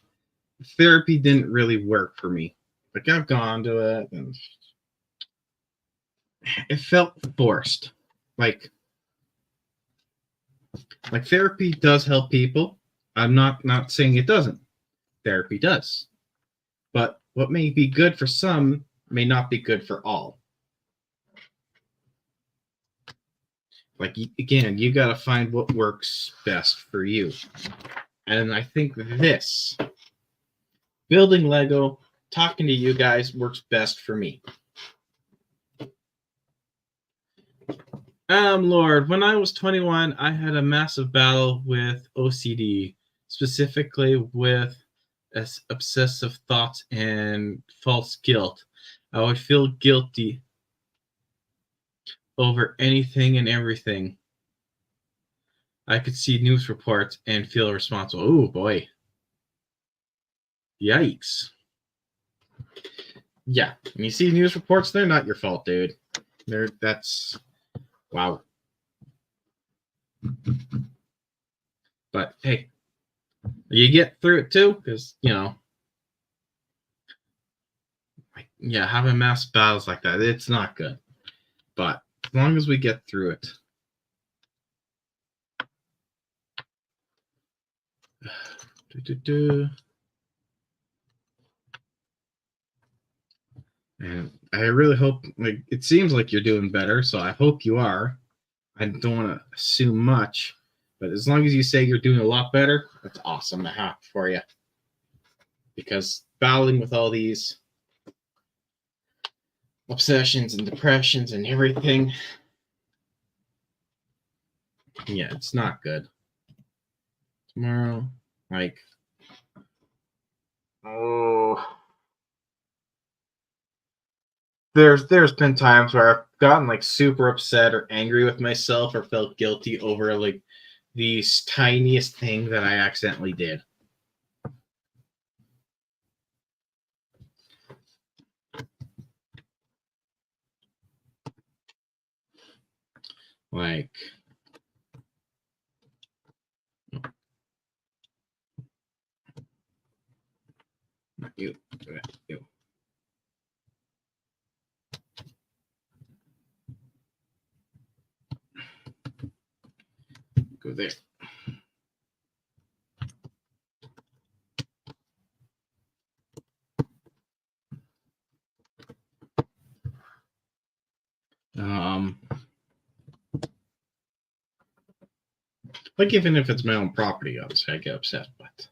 therapy didn't really work for me. Like I've gone to it and it felt forced. Like therapy does help people. I'm not saying it doesn't. Therapy does. But what may be good for some may not be good for all. Like, again, you got to find what works best for you. And I think this, building Lego, talking to you guys, works best for me. Lord, when I was 21, I had a massive battle with OCD, specifically with obsessive thoughts and false guilt. I would feel guilty over anything and everything. I could see news reports and feel responsible. Oh boy. Yikes. Yeah, when you see news reports, they're not your fault, dude. That's wow. But hey, you get through it too, because having mass battles like that, it's not good. But as long as we get through it. And I really hope, it seems like you're doing better, so I hope you are. I don't want to assume much, but as long as you say you're doing a lot better, that's awesome to have for you. Because battling with all these obsessions and depressions and everything, yeah, it's not good. Tomorrow, there's been times where I've gotten super upset or angry with myself or felt guilty over the tiniest thing that I accidentally did. Not you. You. Go there. Even if it's my own property, obviously I get upset, but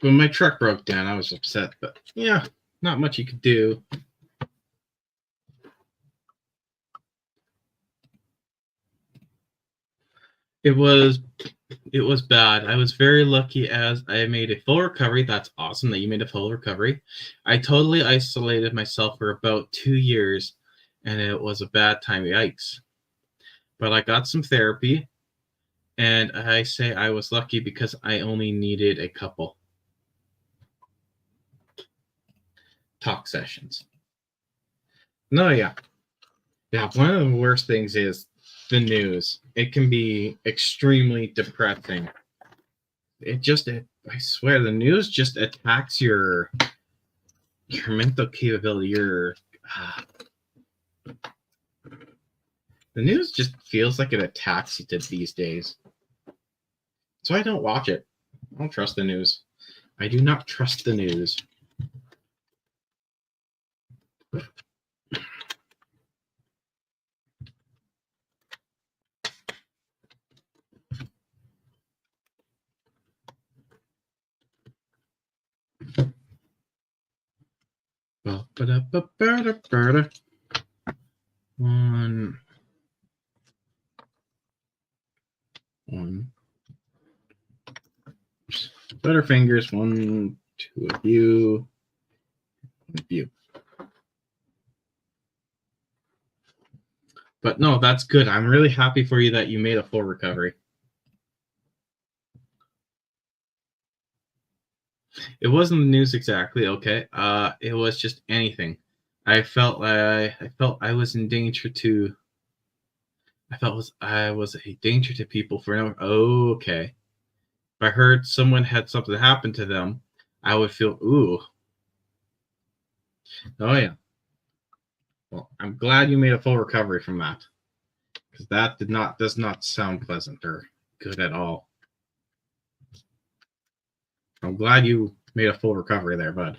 when my truck broke down, I was upset, but yeah, not much you could do. It was bad. I was very lucky as I made a full recovery. That's awesome that you made a full recovery. I totally isolated myself for about 2 years, and it was a bad time. Yikes. but I got some therapy, and I say I was lucky because I only needed a couple talk sessions. No, yeah. One of the worst things is the news. It can be extremely depressing. I swear, the news just attacks your mental capability. The news just feels like it attacks you these days. So I don't watch it. I don't trust the news. I do not trust the news. One. Butterfingers, 1, 2 of you. 1 of you. But no, that's good. I'm really happy for you that you made a full recovery. It wasn't the news exactly, okay. It was just anything. I felt I was in danger to. I was a danger to people for no. Oh, okay. If I heard someone had something happen to them, I would feel ooh. Oh yeah. Well, I'm glad you made a full recovery from that, because that does not sound pleasant or good at all. I'm glad you made a full recovery there, bud.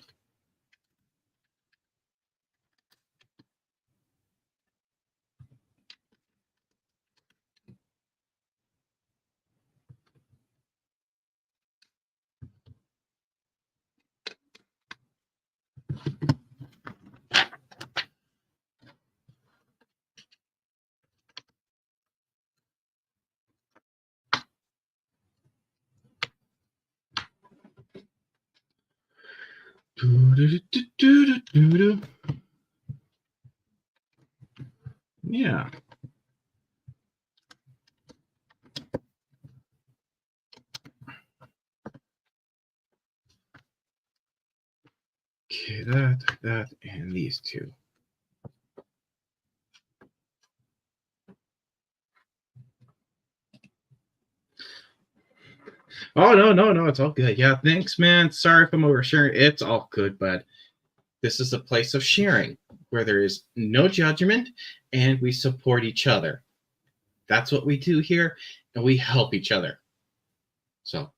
Yeah. Okay, that, and these two. Oh, no, it's all good. Yeah, thanks, man. Sorry if I'm oversharing. It's all good, but this is a place of sharing where there is no judgment and we support each other. That's what we do here, and we help each other. So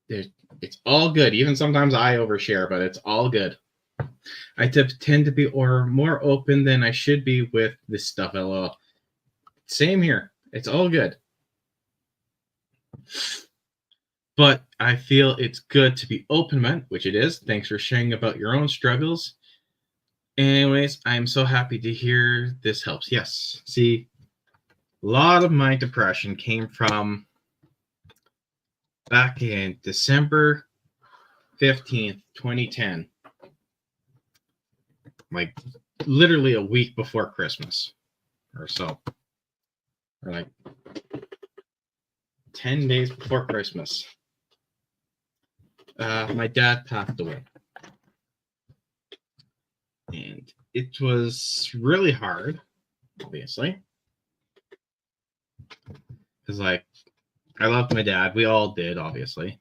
it's all good. Even sometimes I overshare, but it's all good. I tend to be more open than I should be with this stuff. LOL. Same here. It's all good. But I feel it's good to be open about, which it is. Thanks for sharing about your own struggles. Anyways, I'm so happy to hear this helps. Yes. See, a lot of my depression came from back in December 15th, 2010. Like literally a week before Christmas or so. Or like 10 days before Christmas. My dad passed away. And it was really hard, obviously. Because, like, I loved my dad. We all did, obviously.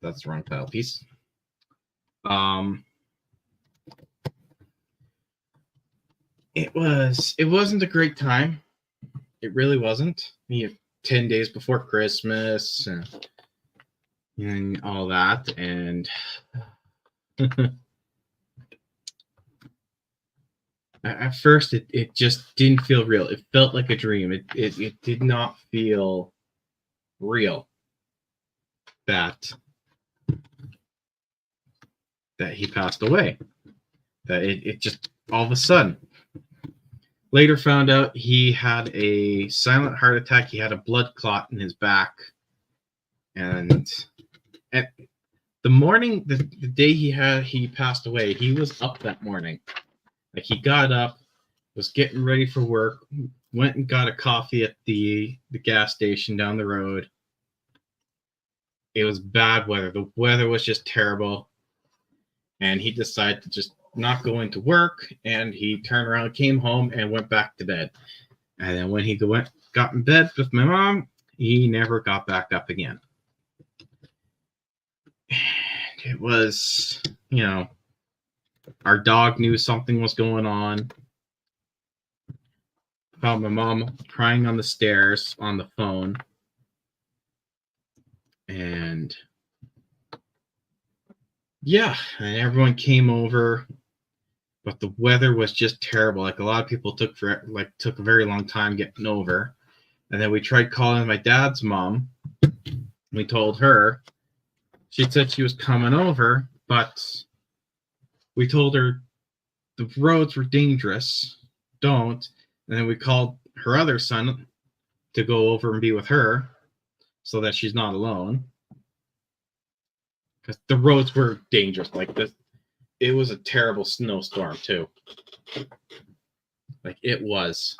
That's the wrong title piece. It wasn't a great time. It really wasn't. 10 days before Christmas and all that. And at first, it just didn't feel real. It felt like a dream. It did not feel real that he passed away. That it just all of a sudden. Later found out he had a silent heart attack. He had a blood clot in his back. And at the morning, the day he passed away, he was up that morning. Like he got up, was getting ready for work, went and got a coffee at the gas station down the road. It was bad weather. The weather was just terrible. And he decided to just not go into work. And he turned around, came home, and went back to bed. And then when he got in bed with my mom, he never got back up again. And it was, our dog knew something was going on. Found my mom crying on the stairs on the phone. And yeah, and everyone came over, but the weather was just terrible. Like, a lot of people took a very long time getting over. And then we tried calling my dad's mom. We told her. She said she was coming over, but we told her the roads were dangerous. Don't. And then we called her other son to go over and be with her so that she's not alone. Because the roads were dangerous. Like, this, it was a terrible snowstorm, too. Like, it was.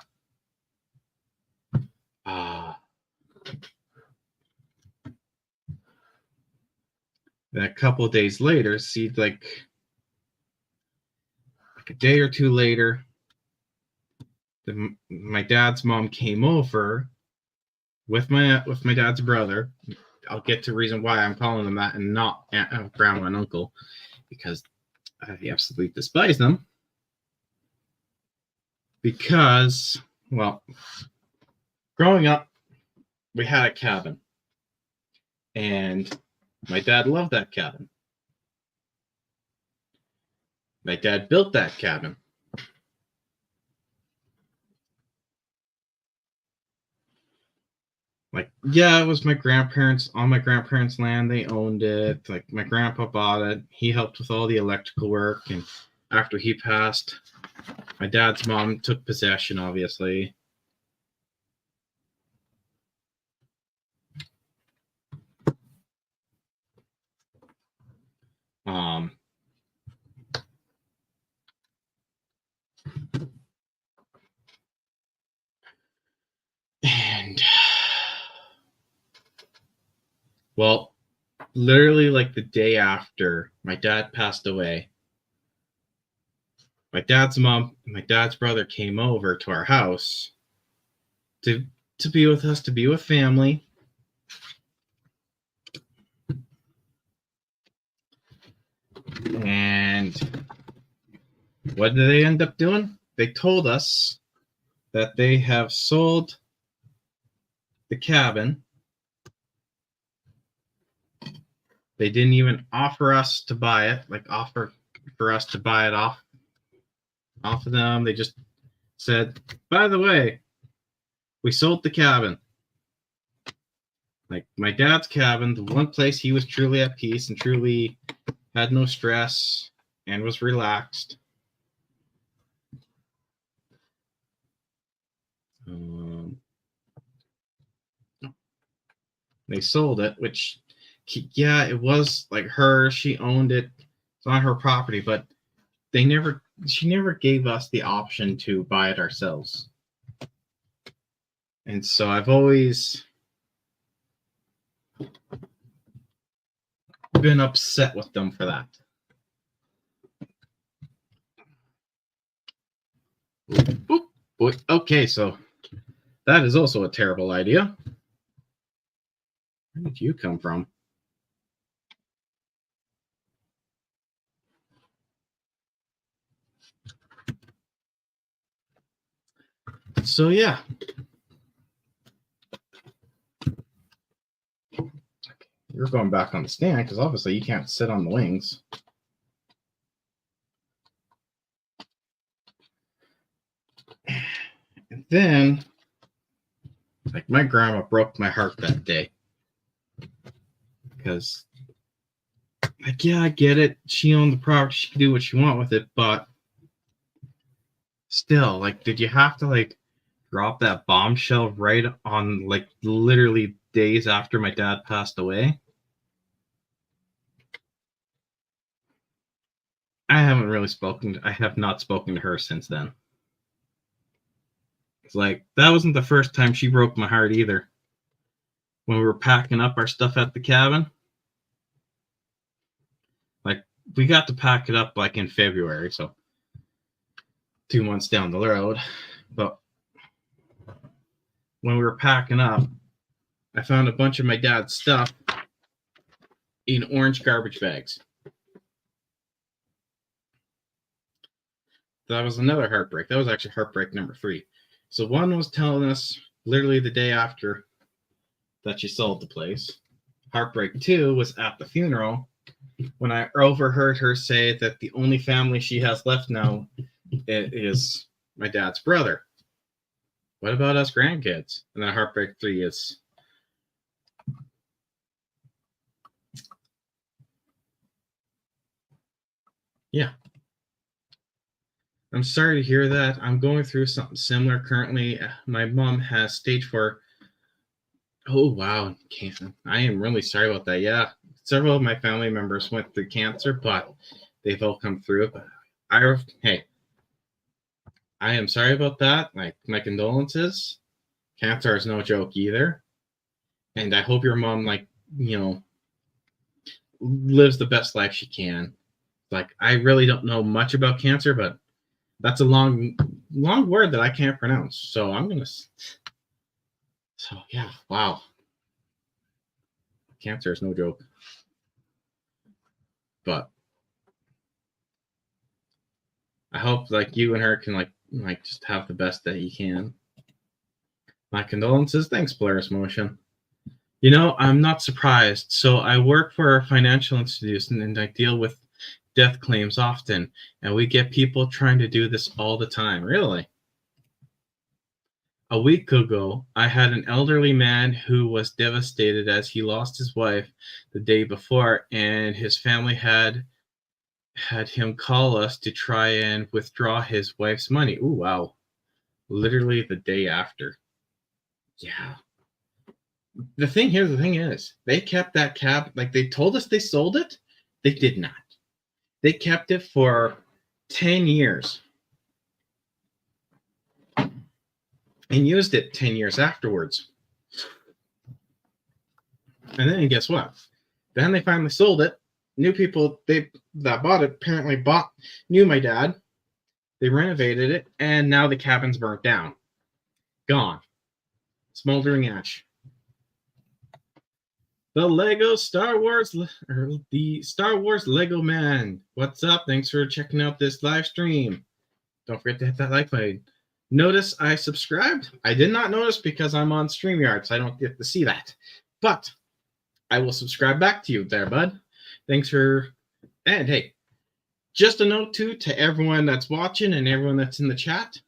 Then a couple of days later, like a day or two later, my dad's mom came over with my dad's brother. I'll get to the reason why I'm calling them that and not grandma and uncle, because I absolutely despise them. Because, well, growing up, we had a cabin, and my dad loved that cabin. My dad built that cabin. Like, yeah, it was on my grandparents' land. They owned it. Like, my grandpa bought it. He helped with all the electrical work. And after he passed, my dad's mom took possession, obviously. And, well, literally like the day after my dad passed away, my dad's mom and my dad's brother came over to our house to be with us, to be with family. And what did they end up doing? They told us that they have sold the cabin. They didn't even offer us to buy it, offer for us to buy it off of them. They just said, by the way, we sold the cabin. Like, my dad's cabin, the one place he was truly at peace and truly had no stress and was relaxed. They sold it, which, yeah, it was like she owned it. It's on her property, but she never gave us the option to buy it ourselves. And so I've always been upset with them for that. Okay, so that is also a terrible idea. Where did you come from? So, yeah. You're going back on the stand because obviously you can't sit on the wings. And then, like, my grandma broke my heart that day. Because, like, yeah, I get it. She owned the property. She could do what she want with it. But still, like, did you have to, like, drop that bombshell right on, like, literally days after my dad passed away? I have not spoken to her since then. It's like, that wasn't the first time she broke my heart either. When we were packing up our stuff at the cabin, like, we got to pack it up like in February, so 2 months down the road. But when we were packing up, I found a bunch of my dad's stuff in orange garbage bags. That was another heartbreak. That was actually heartbreak number 3. So one was telling us literally the day after that she sold the place. Heartbreak 2 was at the funeral when I overheard her say that the only family she has left now is my dad's brother. What about us grandkids? And then heartbreak 3 is, yeah. I'm sorry to hear that. I'm going through something similar currently. My mom has stage 4. Oh, wow. I am really sorry about that. Yeah. Several of my family members went through cancer, but they've all come through it. But hey, I am sorry about that. My condolences. Cancer is no joke either. And I hope your mom, lives the best life she can. I really don't know much about cancer, but that's a long word that I can't pronounce. So yeah, wow. Cancer is no joke. But I hope you and her can just have the best that you can. My condolences. Thanks, Polaris Motion. I'm not surprised. So I work for a financial institution and I deal with death claims often, and we get people trying to do this all the time. Really? A week ago, I had an elderly man who was devastated as he lost his wife the day before, and his family had him call us to try and withdraw his wife's money. Ooh, wow. Literally the day after. Yeah. The thing is, they kept that cab, they told us they sold it. They did not. They kept it for 10 years and used it 10 years afterwards. And then guess what? Then they finally sold it. New people that bought it apparently knew my dad. They renovated it, and now the cabin's burnt down. Gone. Smoldering ash. The Lego Star Wars, or the Star Wars Lego Man. What's up? Thanks for checking out this live stream. Don't forget to hit that like button. Notice I subscribed. I did not notice because I'm on StreamYard, so I don't get to see that. But I will subscribe back to you there, bud. Thanks for... And hey, just a note too to everyone that's watching and everyone that's in the chat.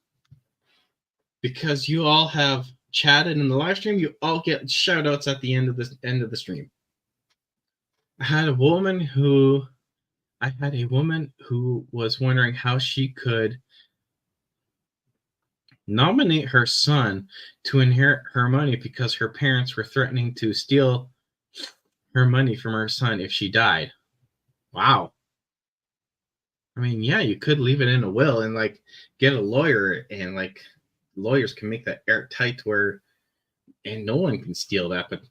Because you all have chatted in the live stream, you all get shout outs at the end of the stream. I had a woman who was wondering how she could nominate her son to inherit her money because her parents were threatening to steal her money from her son if she died. Wow. I mean, yeah, you could leave it in a will and get a lawyer, and lawyers can make that airtight and no one can steal that. But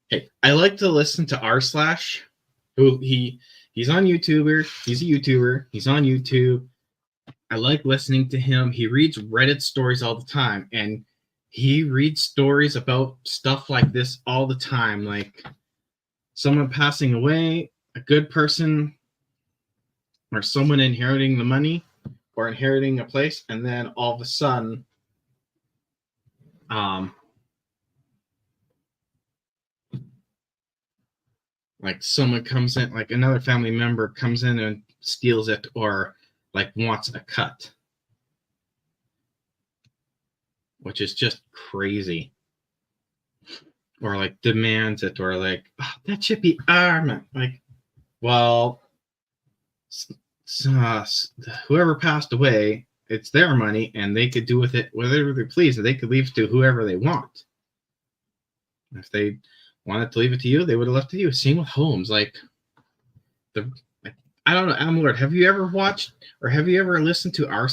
hey, I like to listen to r/, who he's on YouTuber. He's a YouTuber. He's on YouTube. I like listening to him. He reads Reddit stories all the time, and he reads stories about stuff like this all the time, like someone passing away, a good person, or someone inheriting the money or inheriting a place, and then all of a sudden, someone comes in, another family member comes in and steals it, or wants a cut, which is just crazy, or demands it, or that should be our, well, whoever passed away, it's their money, and they could do with it whatever they please, and they could leave it to whoever they want. If they wanted to leave it to you, they would have left it to you. Same with homes. I don't know, Amalord, have you ever watched or have you ever listened to r/?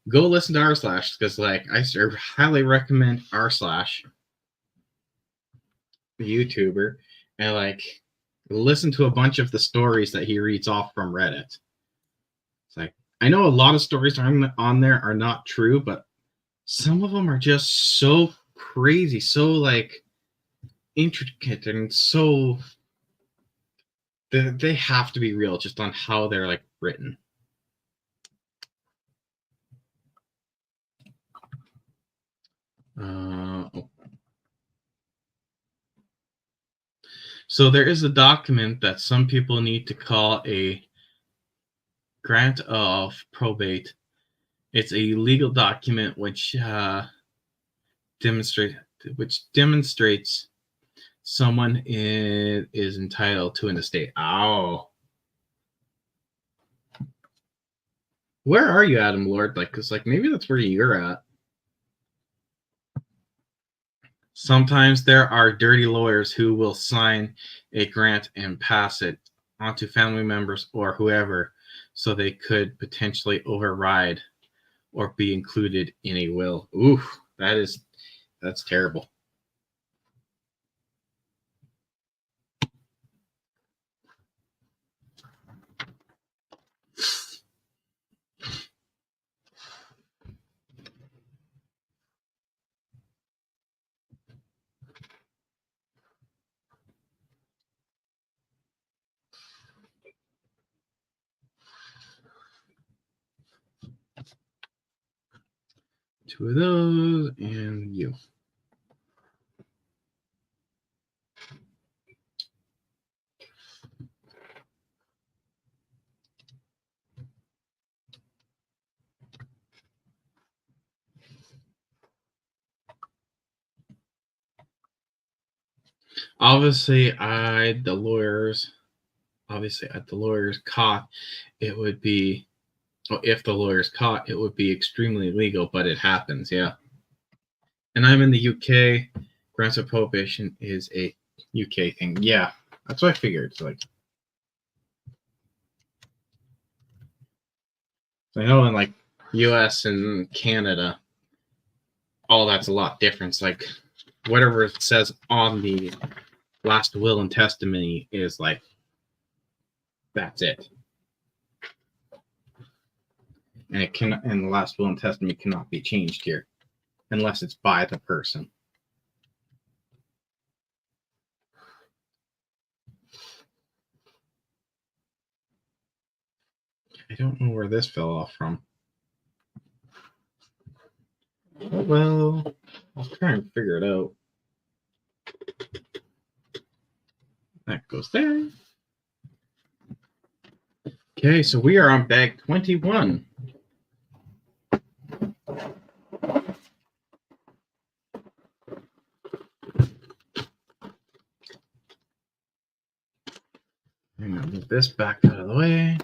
go listen to r slash, because like I highly recommend r slash, the YouTuber, and like listen to a bunch of the stories that he reads off from Reddit. It's like, I know a lot of stories on there are not true, but some of them are just so crazy, so like intricate, and so they have to be real just on how they're like written. So there is a document that some people need to call a grant of probate. It's a legal document which demonstrates someone is entitled to an estate. Ow. Where are you, Adam Lord? Like, cause like maybe that's where you're at. Sometimes there are dirty lawyers who will sign a grant and pass it onto family members or whoever, so they could potentially override or be included in a will. Ooh, that's terrible. Two of those, and you. Obviously, at the lawyers caught, it would be, well, if the lawyers caught, it would be extremely illegal, but it happens, yeah. And I'm in the UK. Grants of probation is a UK thing. Yeah, that's what I figured. It's like, I know in like US and Canada, all that's a lot different. It's like whatever it says on the last will and testament is like, that's it. And and the last will and testament cannot be changed here unless it's by the person. I don't know where this fell off from. Well, I'll try and figure it out. That goes there. Okay, so we are on bag 21. I'm gonna move this back out of the way.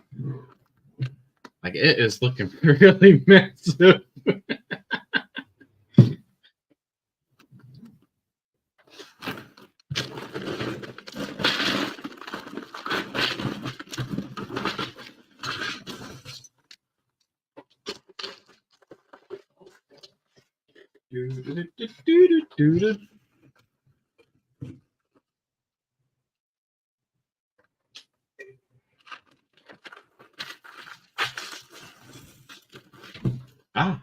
Like, it is looking really massive. Ah,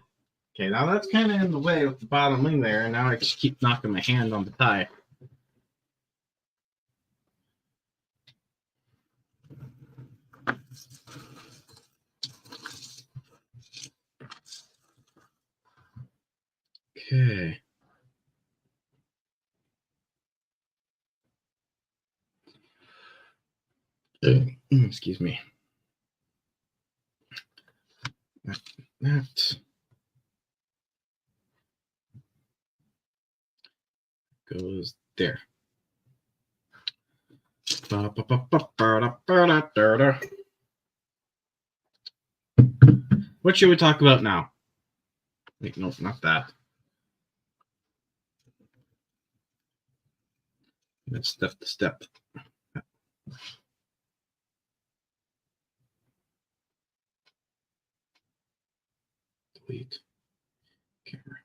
okay, now that's kind of in the way with the bottom wing there, and now I just keep knocking my hand on the tie. Okay. Excuse me. That goes there. What should we talk about now? Wait, no, not that. Let's step to step. complete camera.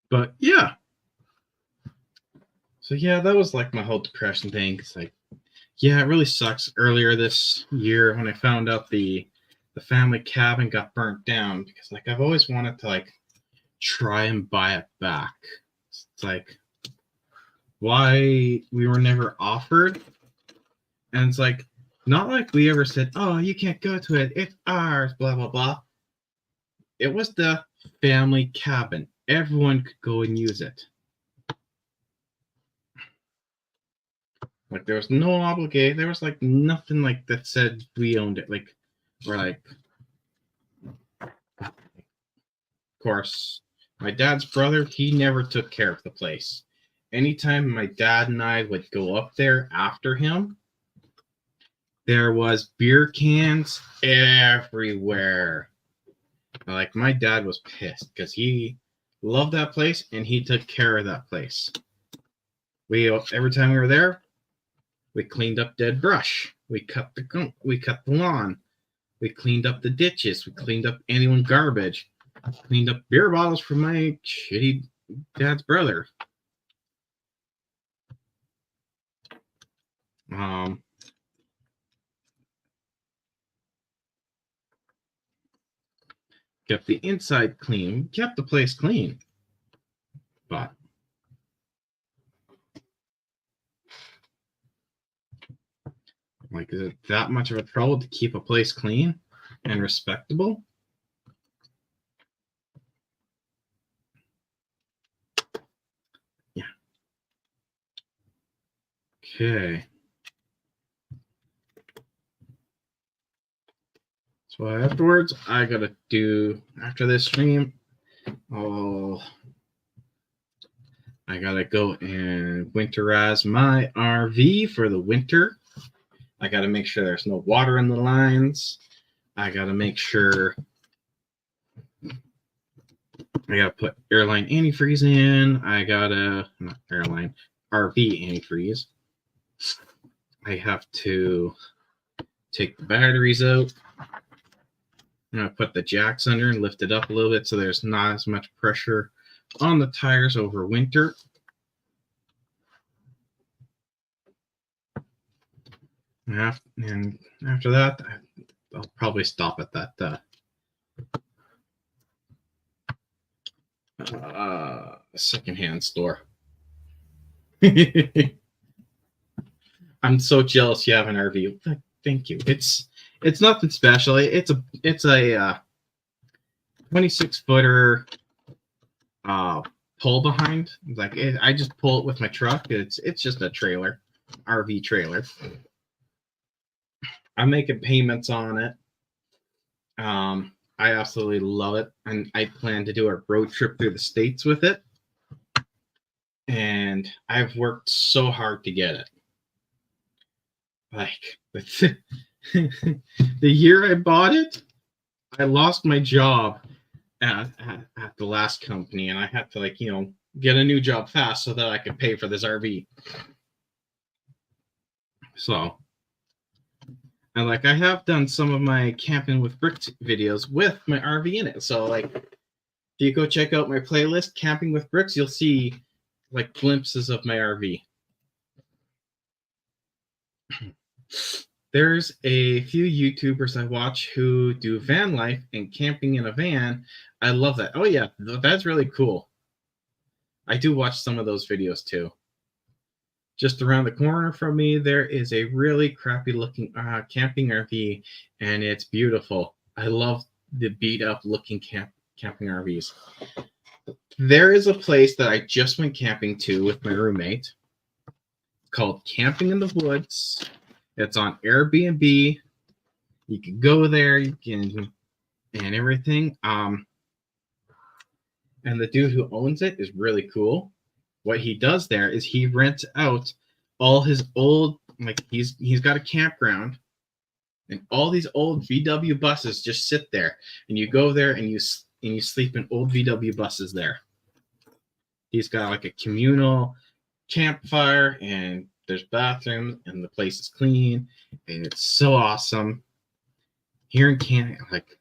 But yeah. So yeah, that was like my whole depression thing. It's like, yeah, it really sucks. Earlier this year when I found out the family cabin got burnt down, because like I've always wanted to like try and buy it back. It's like, why we were never offered. And it's like, not like we ever said, oh, you can't go to it, it's ours, blah blah blah. It was the family cabin. Everyone could go and use it. Like there was no obligation. There was like nothing like that said we owned it. Like, or like, of course, my dad's brother, he never took care of the place. Anytime my dad and I would go up there after him, there was beer cans everywhere. Like my dad was pissed because he loved that place and he took care of that place. Every time we were there, we cleaned up dead brush. We cut the lawn. We cleaned up the ditches. We cleaned up anyone's garbage. Cleaned up beer bottles for my shitty dad's brother. Kept the inside clean. Kept the place clean. But like, is it that much of a trouble to keep a place clean and respectable? Yeah. Okay. So afterwards, I gotta do, after this stream, I gotta go and winterize my RV for the winter. I gotta make sure there's no water in the lines. I gotta make sure I gotta put airline antifreeze in. Not airline, RV antifreeze. I have to take the batteries out. I'm gonna put the jacks under and lift it up a little bit so there's not as much pressure on the tires over winter. And after that, I'll probably stop at that secondhand store. I'm so jealous you have an RV. Thank you. It's nothing special. It's a 26-footer pull behind. Like I just pull it with my truck. It's just a trailer, RV trailer. I'm making payments on it. I absolutely love it, and I plan to do a road trip through the States with it. And I've worked so hard to get it. Like the year I bought it, I lost my job at the last company, and I had to get a new job fast so that I could pay for this RV. So, and I have done some of my camping with bricks videos with my RV in it. So if you go check out my playlist, Camping with Bricks, you'll see glimpses of my RV. There's a few YouTubers I watch who do van life and camping in a van. I love that. Oh yeah, that's really cool. I do watch some of those videos too. Just around the corner from me, there is a really crappy looking camping RV, and it's beautiful. I love the beat up looking camping RVs. There is a place that I just went camping to with my roommate called Camping in the Woods. It's on Airbnb. You can go there, and everything. And the dude who owns it is really cool. What he does there is he rents out all his old, he's got a campground, and all these old VW buses just sit there, and you go there and you sleep in old VW buses there. He's got a communal campfire, and there's bathrooms, and the place is clean, and it's so awesome. Here in Canada, like,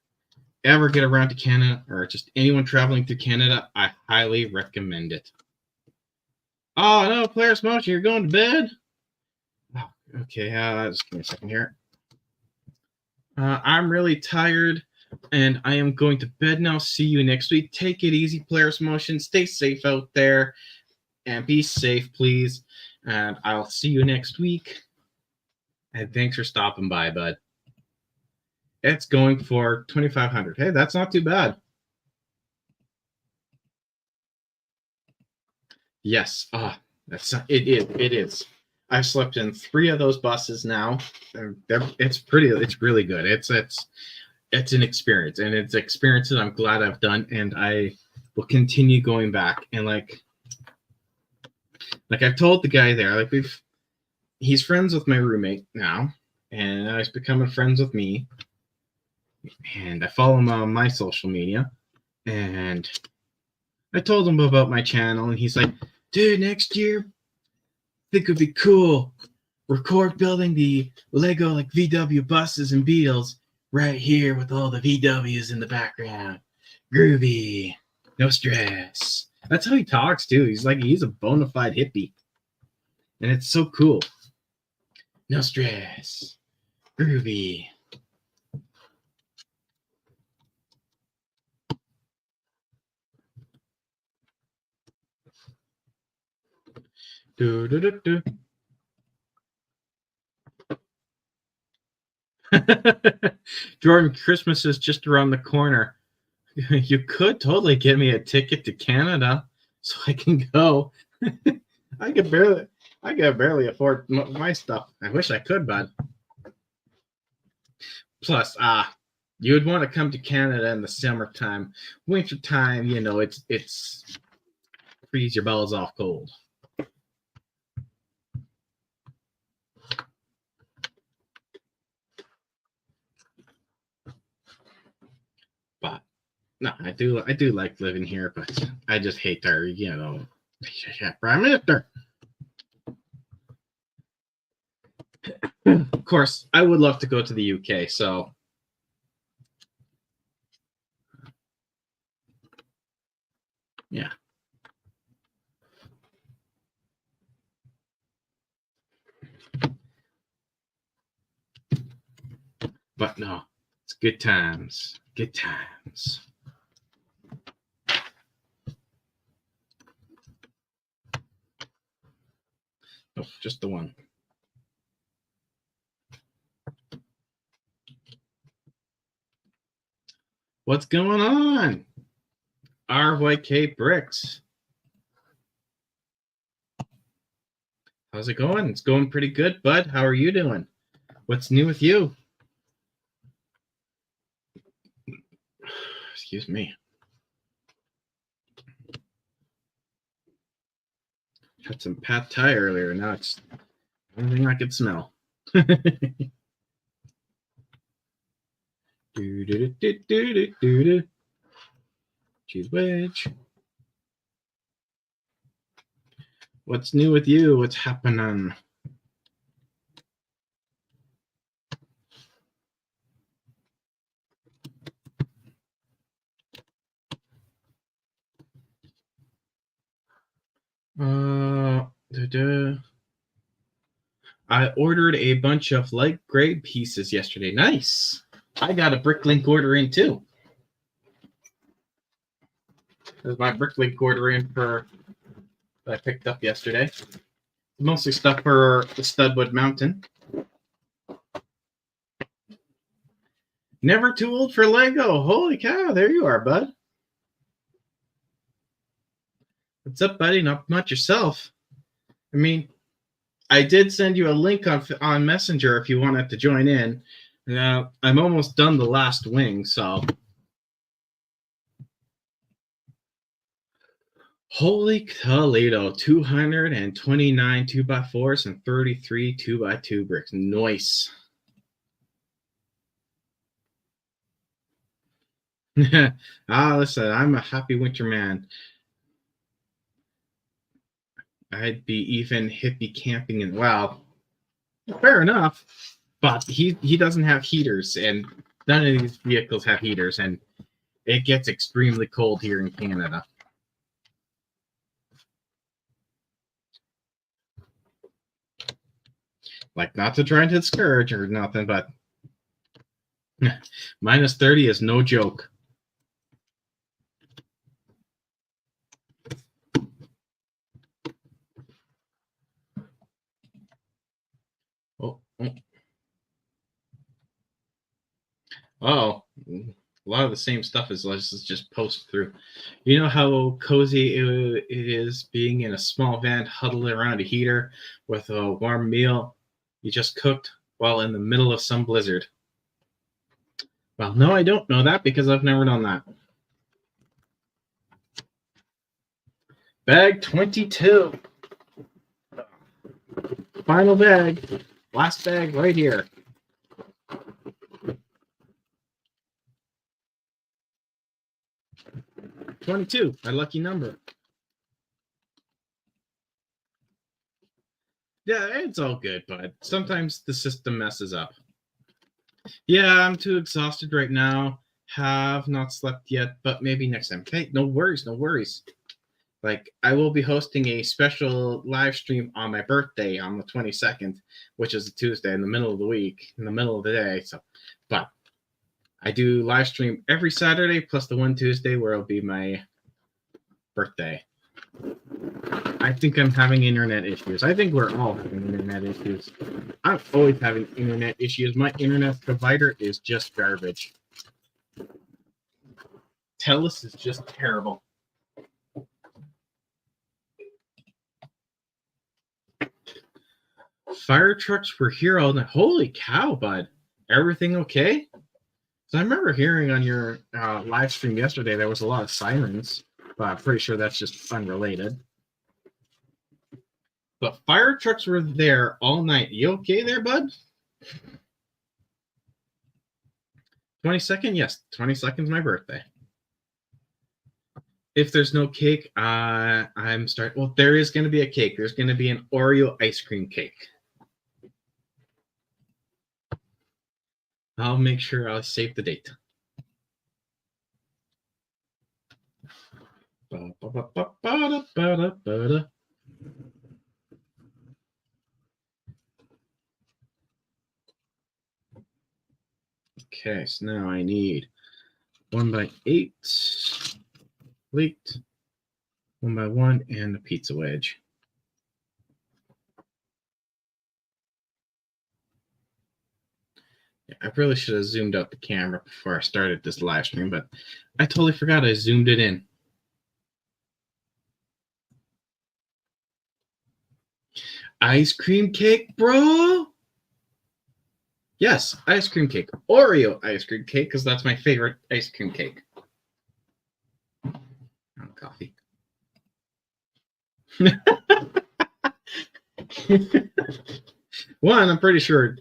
ever get around to Canada, or just anyone traveling through Canada, I highly recommend it. Oh no, Player's Motion, you're going to bed? Oh, okay, just give me a second here. I'm really tired, and I am going to bed now. See you next week. Take it easy, Player's Motion. Stay safe out there, and be safe, please. And I'll see you next week. And thanks for stopping by, bud. It's going for 2,500. Hey, that's not too bad. Yes. It is. I've slept in 3 of those buses now. It's really good. It's an experience, and it's experiences I'm glad I've done, and I will continue going back. And like I've told the guy there, like he's friends with my roommate now, and he's becoming friends with me. And I follow him on my social media, and I told him about my channel, and he's like, dude, next year, I think it would be cool. Record building the Lego like VW buses and Beetles right here with all the VWs in the background. Groovy. No stress. That's how he talks too. He's a bona fide hippie. And it's so cool. No stress. Groovy. Do. Jordan, Christmas is just around the corner. You could totally get me a ticket to Canada so I can go. I can barely afford my stuff. I wish I could, bud. Plus, you would want to come to Canada in the summertime. Wintertime, it's freeze your balls off cold. But no, I do like living here, but I just hate our, Prime Minister. Of course, I would love to go to the UK, so yeah. But no, it's good times. Good times. Oh, just the one. What's going on? RYK Bricks. How's it going? It's going pretty good, bud. How are you doing? What's new with you? Excuse me. Had some pad thai earlier. Now it's everything I could smell. Cheese wedge. What's new with you? What's happening? I ordered a bunch of light gray pieces yesterday. Nice. I got a Bricklink order in too. There's my Bricklink order in that I picked up yesterday. Mostly stuff for the Studwood Mountain. Never too old for Lego. Holy cow, there you are, bud. What's up, buddy? Not much yourself. I mean, I did send you a link on Messenger if you wanted to join in. I'm almost done the last wing, so. Holy Toledo, 229 2x4s and 33 2x2 bricks. Nice. Listen, I'm a happy winter man. I'd be even hippie camping and well, fair enough. But he doesn't have heaters, and none of these vehicles have heaters, and it gets extremely cold here in Canada. Like, not to try and discourage or nothing, but minus 30 is no joke. Oh, a lot of the same stuff is let's just post through. You know how cozy it is being in a small van huddled around a heater with a warm meal you just cooked while in the middle of some blizzard? Well, no, I don't know that because I've never done that. Bag 22. Final bag. Last bag right here. $22, my lucky number. Yeah, it's all good, but sometimes the system messes up. Yeah, I'm too exhausted right now. Have not slept yet, but maybe next time. Hey, no worries, no worries. Like, I will be hosting a special live stream on my birthday on the 22nd, which is a Tuesday in the middle of the week, in the middle of the day. So, but I do live stream every Saturday plus the one Tuesday where it'll be my birthday. I think I'm having internet issues. I think we're all having internet issues. I'm always having internet issues. My internet provider is just garbage. TELUS is just terrible. Fire trucks were here all night. Holy cow, bud. Everything okay? So I remember hearing on your live stream yesterday there was a lot of sirens, but I'm pretty sure that's just unrelated. But fire trucks were there all night. You okay there, bud? 22nd? Yes, 22nd is my birthday. If there's no cake, I'm starting. Well, there is going to be a cake. There's going to be an Oreo ice cream cake. I'll make sure I'll save the date. Okay, so now I need 1x8 leaked, 1x1, and a pizza wedge. I probably should have zoomed out the camera before I started this live stream, but I totally forgot I zoomed it in. Ice cream cake, bro? Yes, ice cream cake. Oreo ice cream cake, because that's my favorite ice cream cake. Oh, coffee. One, I'm pretty sure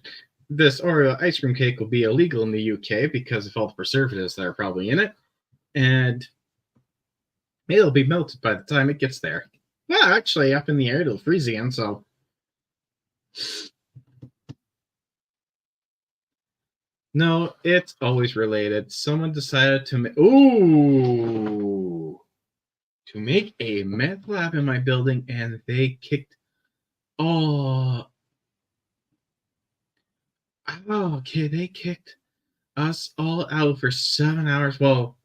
this Oreo ice cream cake will be illegal in the UK because of all the preservatives that are probably in it. And it'll be melted by the time it gets there. Well, actually, up in the air, it'll freeze again, so... No, it's always related. Someone decided to make a meth lab in my building, and they kicked... okay, they kicked us all out for 7 hours. Well,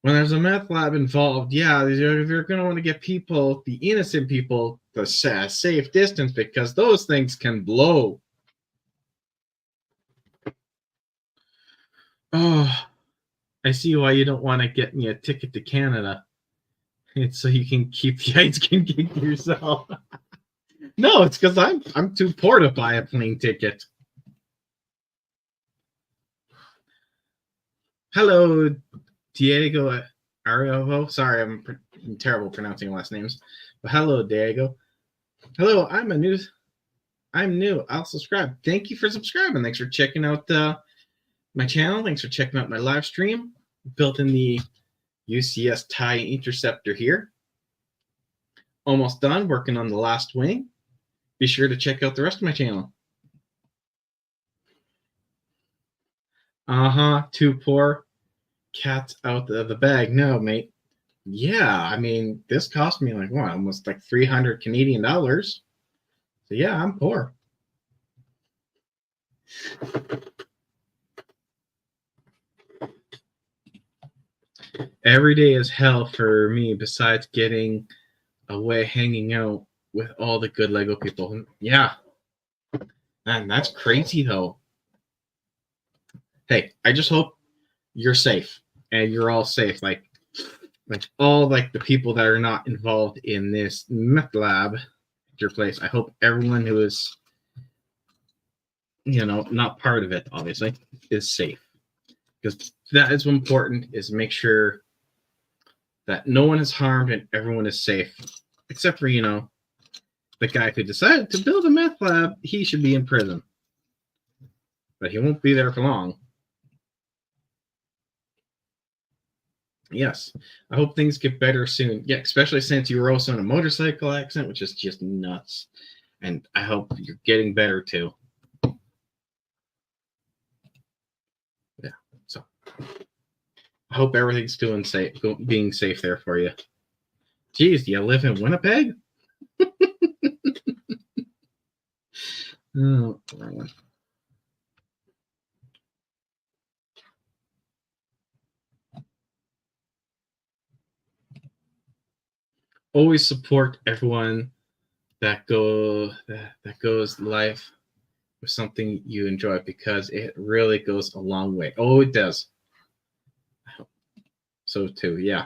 when there's a meth lab involved, yeah, they're going to want to get people, the innocent people, the safe distance because those things can blow. Oh, I see why you don't want to get me a ticket to Canada. It's so you can keep the ice cream cake to yourself. No, it's because I'm too poor to buy a plane ticket. Hello, Diego Ariojo. Sorry, I'm terrible pronouncing last names. But hello, Diego. Hello, I'm new. I'll subscribe. Thank you for subscribing. Thanks for checking out my channel. Thanks for checking out my live stream. Built in the UCS TIE Interceptor here. almost done working on the last wing. Be sure to check out the rest of my channel. Too poor. Cat's out of the bag. No, mate. Yeah, I mean, this cost me like what, almost like 300 Canadian dollars. So yeah, I'm poor. Every day is hell for me besides getting away hanging out with all the good Lego people. Yeah. Man, that's crazy though. Hey, I just hope you're safe and you're all safe. Like all like the people that are not involved in this meth lab at your place. I hope everyone who is, not part of it, obviously, is safe. Because that is important, is make sure that no one is harmed and everyone is safe. Except for, the guy who decided to build a meth lab, he should be in prison. But he won't be there for long. Yes, I hope things get better soon. Yeah, especially since you were also in a motorcycle accident, which is just nuts. And I hope you're getting better too. Yeah, so I hope everything's being safe there for you. Geez, do you live in Winnipeg? Oh, always support everyone that goes live with something you enjoy, because it really goes a long way. Oh, it does. So too, yeah.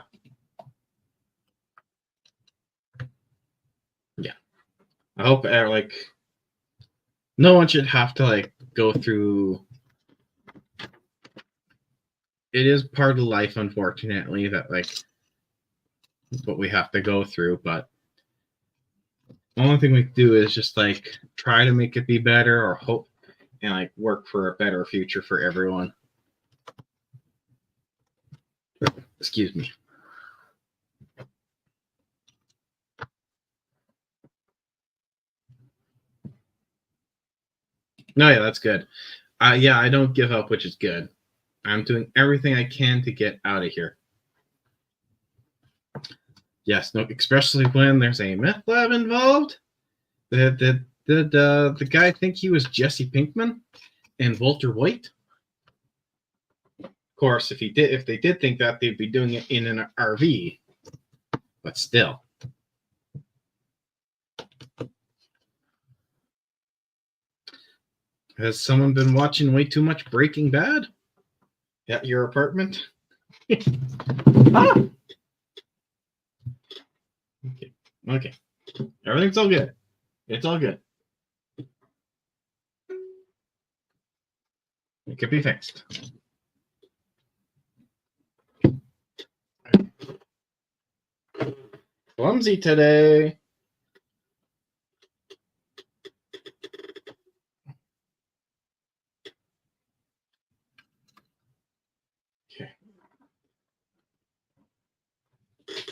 Yeah. I hope no one should have to go through. It is part of life, unfortunately, that what we have to go through, but the only thing we can do is just try to make it be better, or hope and work for a better future for everyone. Excuse me. No, yeah, that's good. Yeah, I don't give up, which is good. I'm doing everything I can to get out of here. Yes, no, especially when there's a meth lab involved. Did the guy think he was Jesse Pinkman and Walter White? Of course, if they did think that, they'd be doing it in an RV. But still. Has someone been watching way too much Breaking Bad at your apartment? Ah! Okay. Everything's all good. It's all good. It could be fixed. Clumsy today. Okay.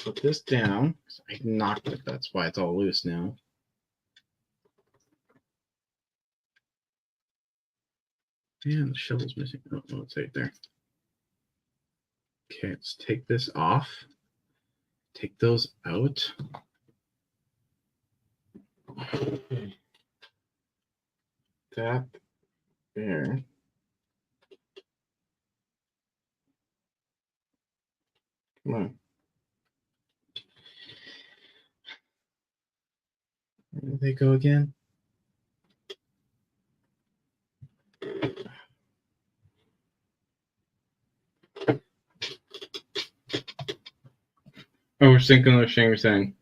Put this down. I knocked it. That's why it's all loose now. And the shovel's missing. Oh, it's right there. Okay, let's take this off. Take those out. That there. Come on. Where do they go again? Oh, we're syncing the same thing.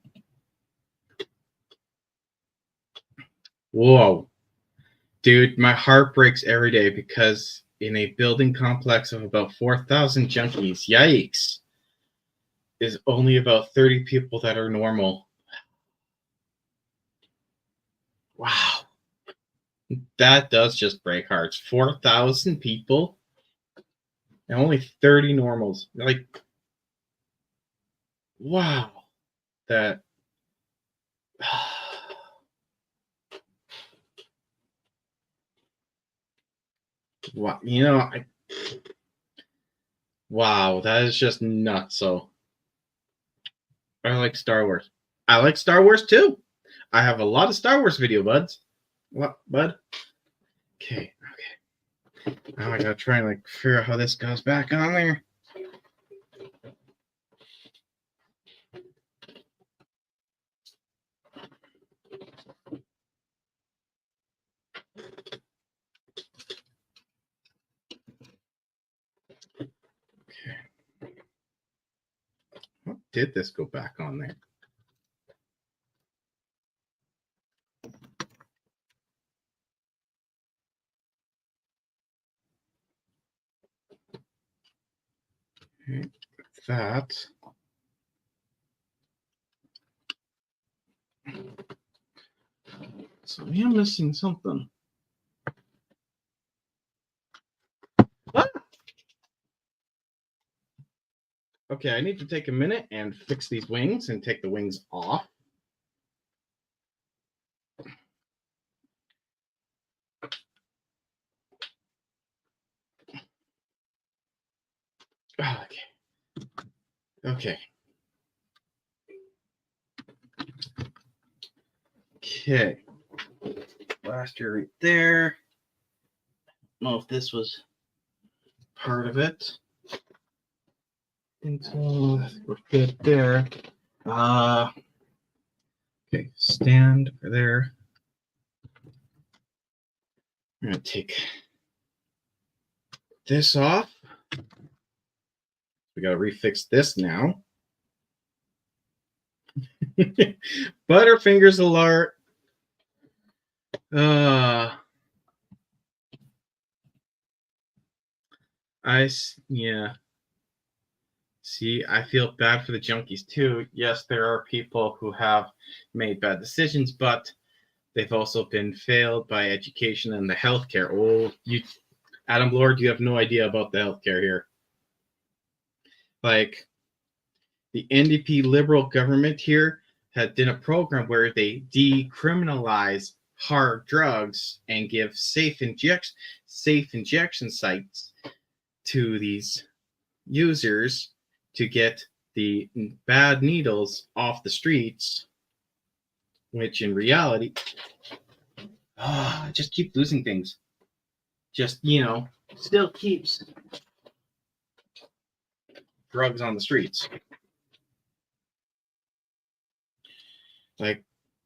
Whoa. Dude, my heart breaks every day because in a building complex of about 4,000 junkies, yikes, is only about 30 people that are normal. Wow. That does just break hearts. 4,000 people and only 30 normals. Wow. That Wow, wow, that is just nuts. So I like Star Wars. I like Star Wars too. I have a lot of Star Wars video buds. What, bud? Okay. Now I gotta try and like figure out how this goes back on there. Okay. How did this go back on there? Okay. That. So we are missing something. Ah! Okay, I need to take a minute and fix these wings and take the wings off. Okay. Okay. Blaster right there. I don't know if this was part of it. Until we're good there. Okay, stand over there. I'm gonna take this off. We gotta refix this now. Butterfingers alert. Yeah. See, I feel bad for the junkies too. Yes, there are people who have made bad decisions, but they've also been failed by education and the healthcare. Oh, Adam Lord, you have no idea about the healthcare here. Like, the NDP Liberal government here had done a program where they decriminalize hard drugs and give safe injection sites to these users to get the bad needles off the streets, which in reality, I just keep losing things. Just, still keeps drugs on the streets. Like,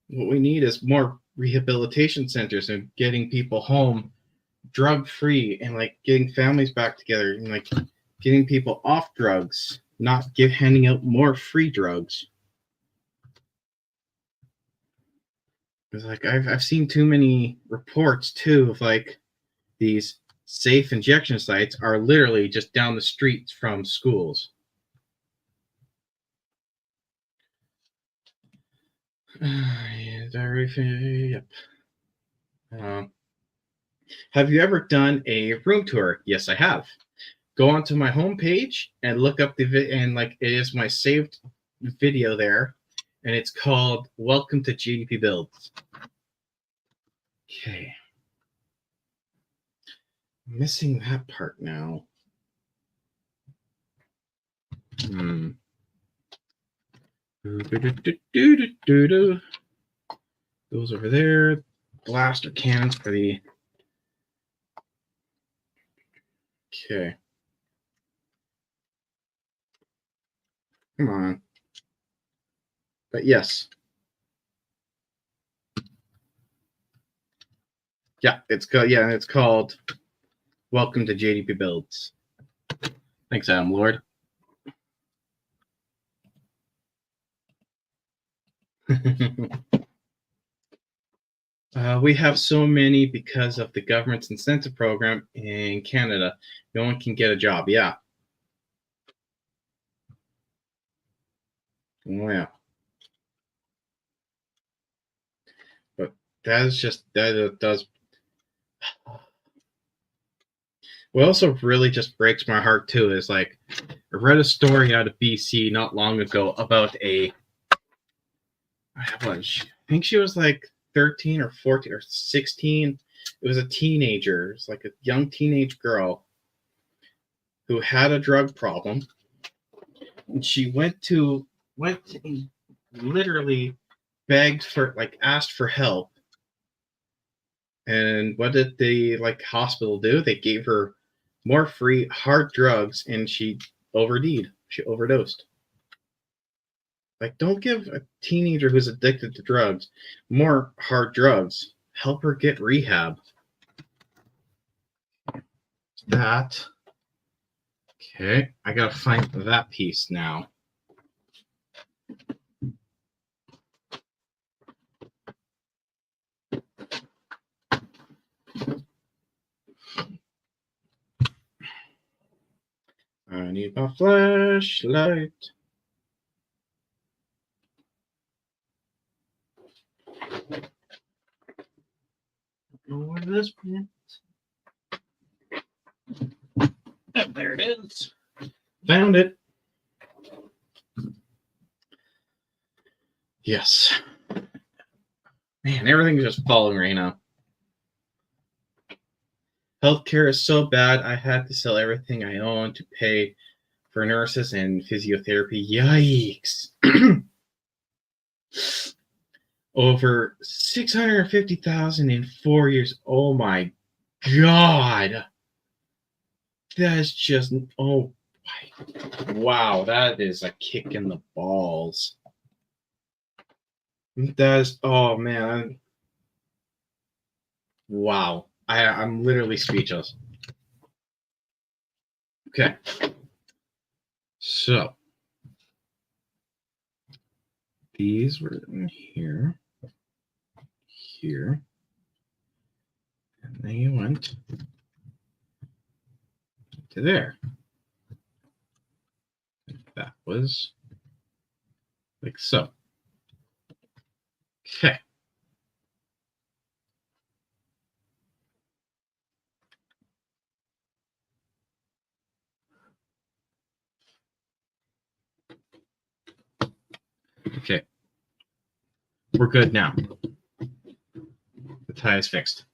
what we need is more rehabilitation centers and getting people home drug free and like getting families back together and like getting people off drugs, not handing out more free drugs. Because like I've seen too many reports too of like these safe injection sites are literally just down the streets from schools. Yep. Have you ever done a room tour? Yes, I have. Go onto my homepage and look up and like it is my saved video there, and it's called "Welcome to GDP Builds." Okay, I'm missing that part now. Goes over there. Blaster cannons for the. Okay. Come on. But yes. Yeah, it's called Welcome to JDP Builds. Thanks, Adam Lord. We have so many because of the government's incentive program in Canada. No one can get a job. Yeah. Oh, yeah. But that does. What also really just breaks my heart too is like I read a story out of BC not long ago about I think she was like 13 or 14 or 16, It was a teenager. It's like a young teenage girl who had a drug problem. And she went and literally begged for, like, asked for help. And what did the hospital do? They gave her more free hard drugs, and she OD'd. She overdosed. Like, don't give a teenager who's addicted to drugs more hard drugs. Help her get rehab. That. Okay, I gotta find that piece now. I need my flashlight. I don't know where this went. Oh, there it is. Found it. Yes. Man, everything's just falling right now. Healthcare is so bad, I had to sell everything I own to pay for nurses and physiotherapy. Yikes. Over $650,000 in 4 years. Oh my God. That's just, oh my, wow, that is a kick in the balls. That's, oh man. Wow. I'm literally speechless. Okay. So these were in here, here, and they went to there. That was like so. Okay. Okay. We're good now. The tie is fixed.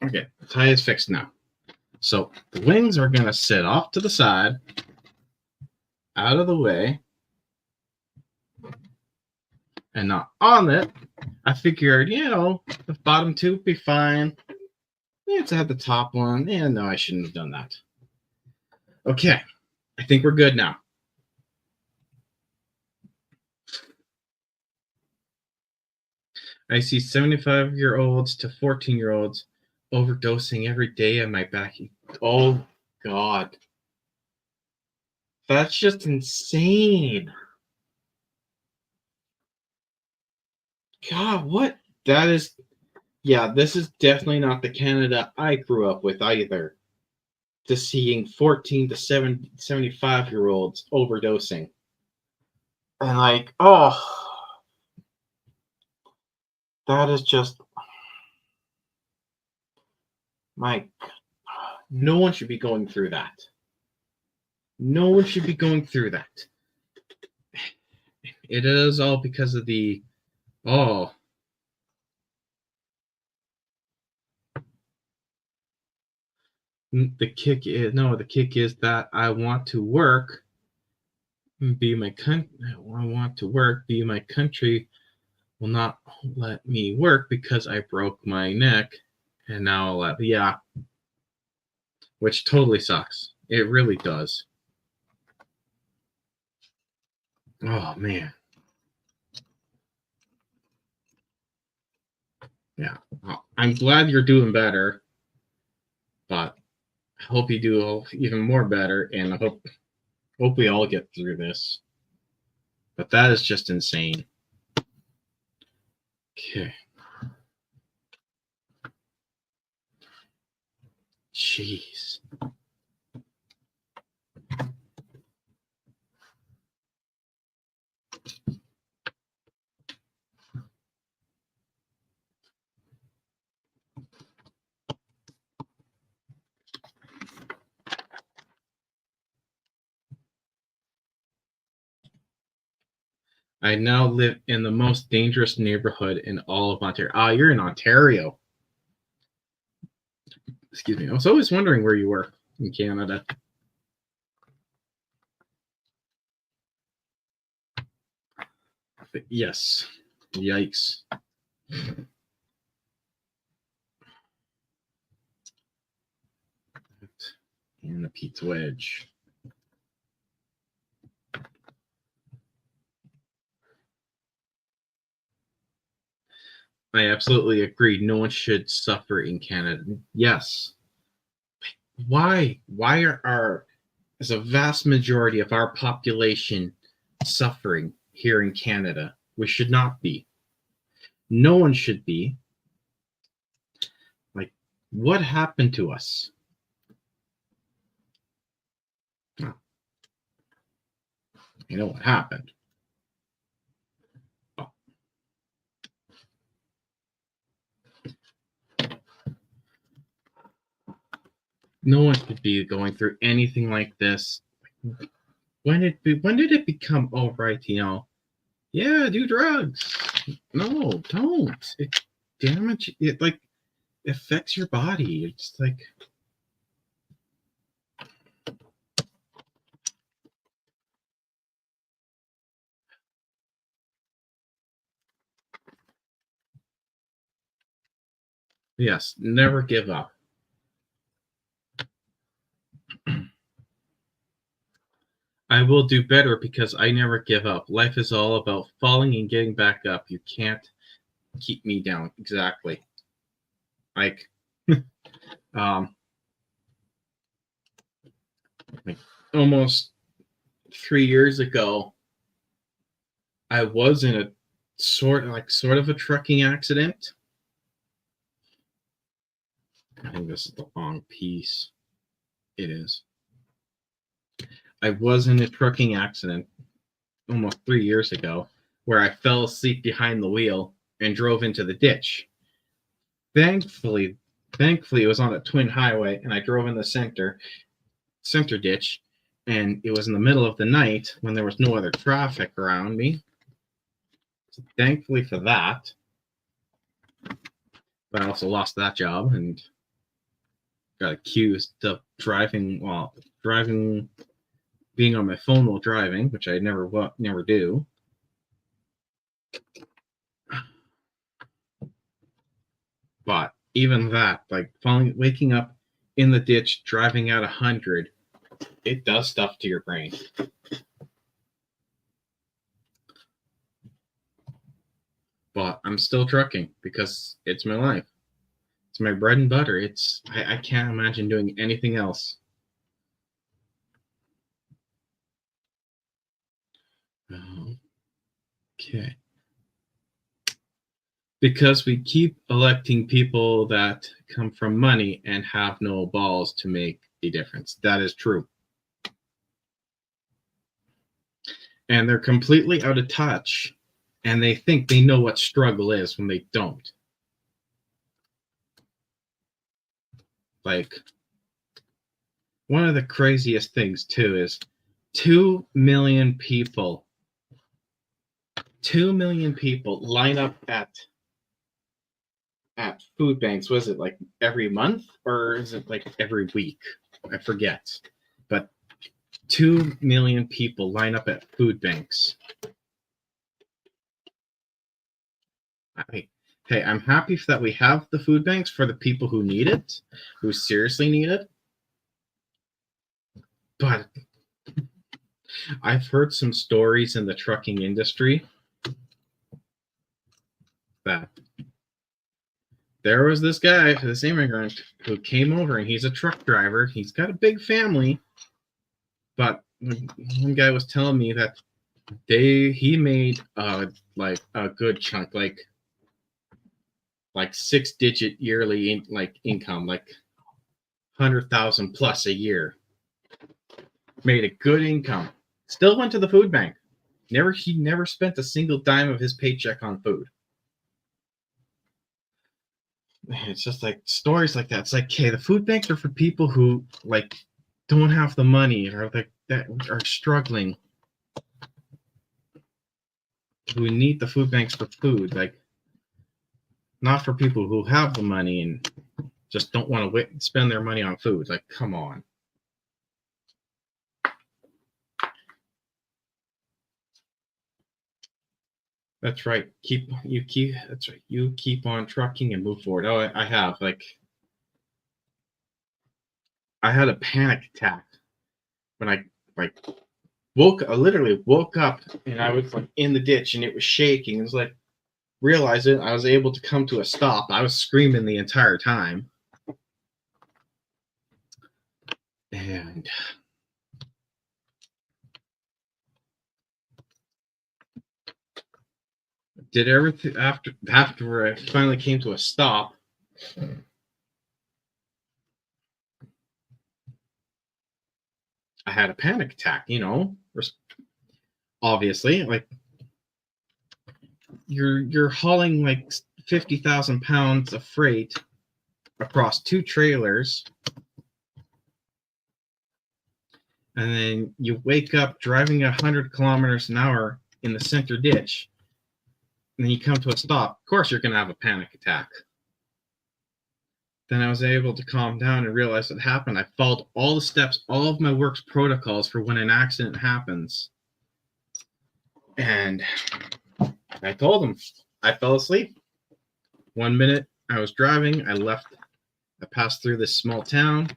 Okay, the tie is fixed now. So the wings are going to sit off to the side, out of the way, and not on it. I figured, the bottom two would be fine. Let's have the top one. Yeah, no, I shouldn't have done that. Okay, I think we're good now. I see 75-year-olds to 14-year-olds overdosing every day on my back. Oh, God. That's just insane. God, what? That is, yeah, this is definitely not the Canada I grew up with either. Just seeing 14 to 75-year-olds overdosing. And like, oh, that is just, my, no one should be going through that. No one should be going through that. It is all because of the, oh, the kick is that I want to work, be my country. I want to work, be my country will not let me work because I broke my neck, and now I'll let, yeah, which totally sucks. It really does. Oh man. Yeah, I'm glad you're doing better, but I hope you do even more better, and I hope we all get through this. But that is just insane. Okay. Jeez. I now live in the most dangerous neighborhood in all of Ontario. Ah, you're in Ontario. Excuse me. I was always wondering where you were in Canada. But yes. Yikes. And the pizza wedge. I absolutely agree. No one should suffer in Canada. Yes. Why? Why is a vast majority of our population suffering here in Canada? We should not be. No one should be. Like, what happened to us? Oh, you know what happened? Oh. No one should be going through anything like this. When did it become all right? You know, yeah, do drugs. No, don't. It damage. It like affects your body. It's like. Yes, never give up. I will do better because I never give up. Life is all about falling and getting back up. You can't keep me down. Exactly. Like, like almost 3 years ago, I was in a sort of a trucking accident. I think this is the wrong piece. It is. I was in a trucking accident almost 3 years ago where I fell asleep behind the wheel and drove into the ditch. Thankfully, it was on a twin highway, and I drove in the center ditch, and it was in the middle of the night when there was no other traffic around me. So thankfully for that, but I also lost that job and got accused of being on my phone while driving, which I never do. But even that, like waking up in the ditch, driving at 100, it does stuff to your brain. But I'm still trucking because it's my life. It's my bread and butter. I can't imagine doing anything else. Okay. Because we keep electing people that come from money and have no balls to make a difference. That is true. And they're completely out of touch, and they think they know what struggle is when they don't. Like, one of the craziest things, too, is 2 million people line up at food banks. Was it like every month or is it like every week? I forget. But 2 million people line up at food banks. Hey, I'm happy that we have the food banks for the people who need it, who seriously need it. But I've heard some stories in the trucking industry that there was this guy, this immigrant, who came over, and he's a truck driver. He's got a big family, but one guy was telling me that he made like a good chunk, like 6-digit yearly income, like 100,000 plus a year. Made a good income. Still went to the food bank. He never spent a single dime of his paycheck on food. It's just like stories like that. It's like, okay, the food banks are for people who like don't have the money or like that are struggling. who need the food banks for food, like not for people who have the money and just don't want to spend their money on food. Like, come on. That's right. That's right. You keep on trucking and move forward. Oh, I have. Like, I had a panic attack when I literally woke up and I was like in the ditch and it was shaking. It was like, realized it. I was able to come to a stop. I was screaming the entire time. And did everything after I finally came to a stop. I had a panic attack, you know. Obviously, like you're hauling like 50,000 pounds of freight across 2 trailers, and then you wake up driving 100 kilometers an hour in the center ditch, and then you come to a stop. Of course, you're going to have a panic attack. Then I was able to calm down and realize what happened. I followed all the steps, all of my work's protocols for when an accident happens. And I told them I fell asleep. 1 minute I was driving, I passed through this small town,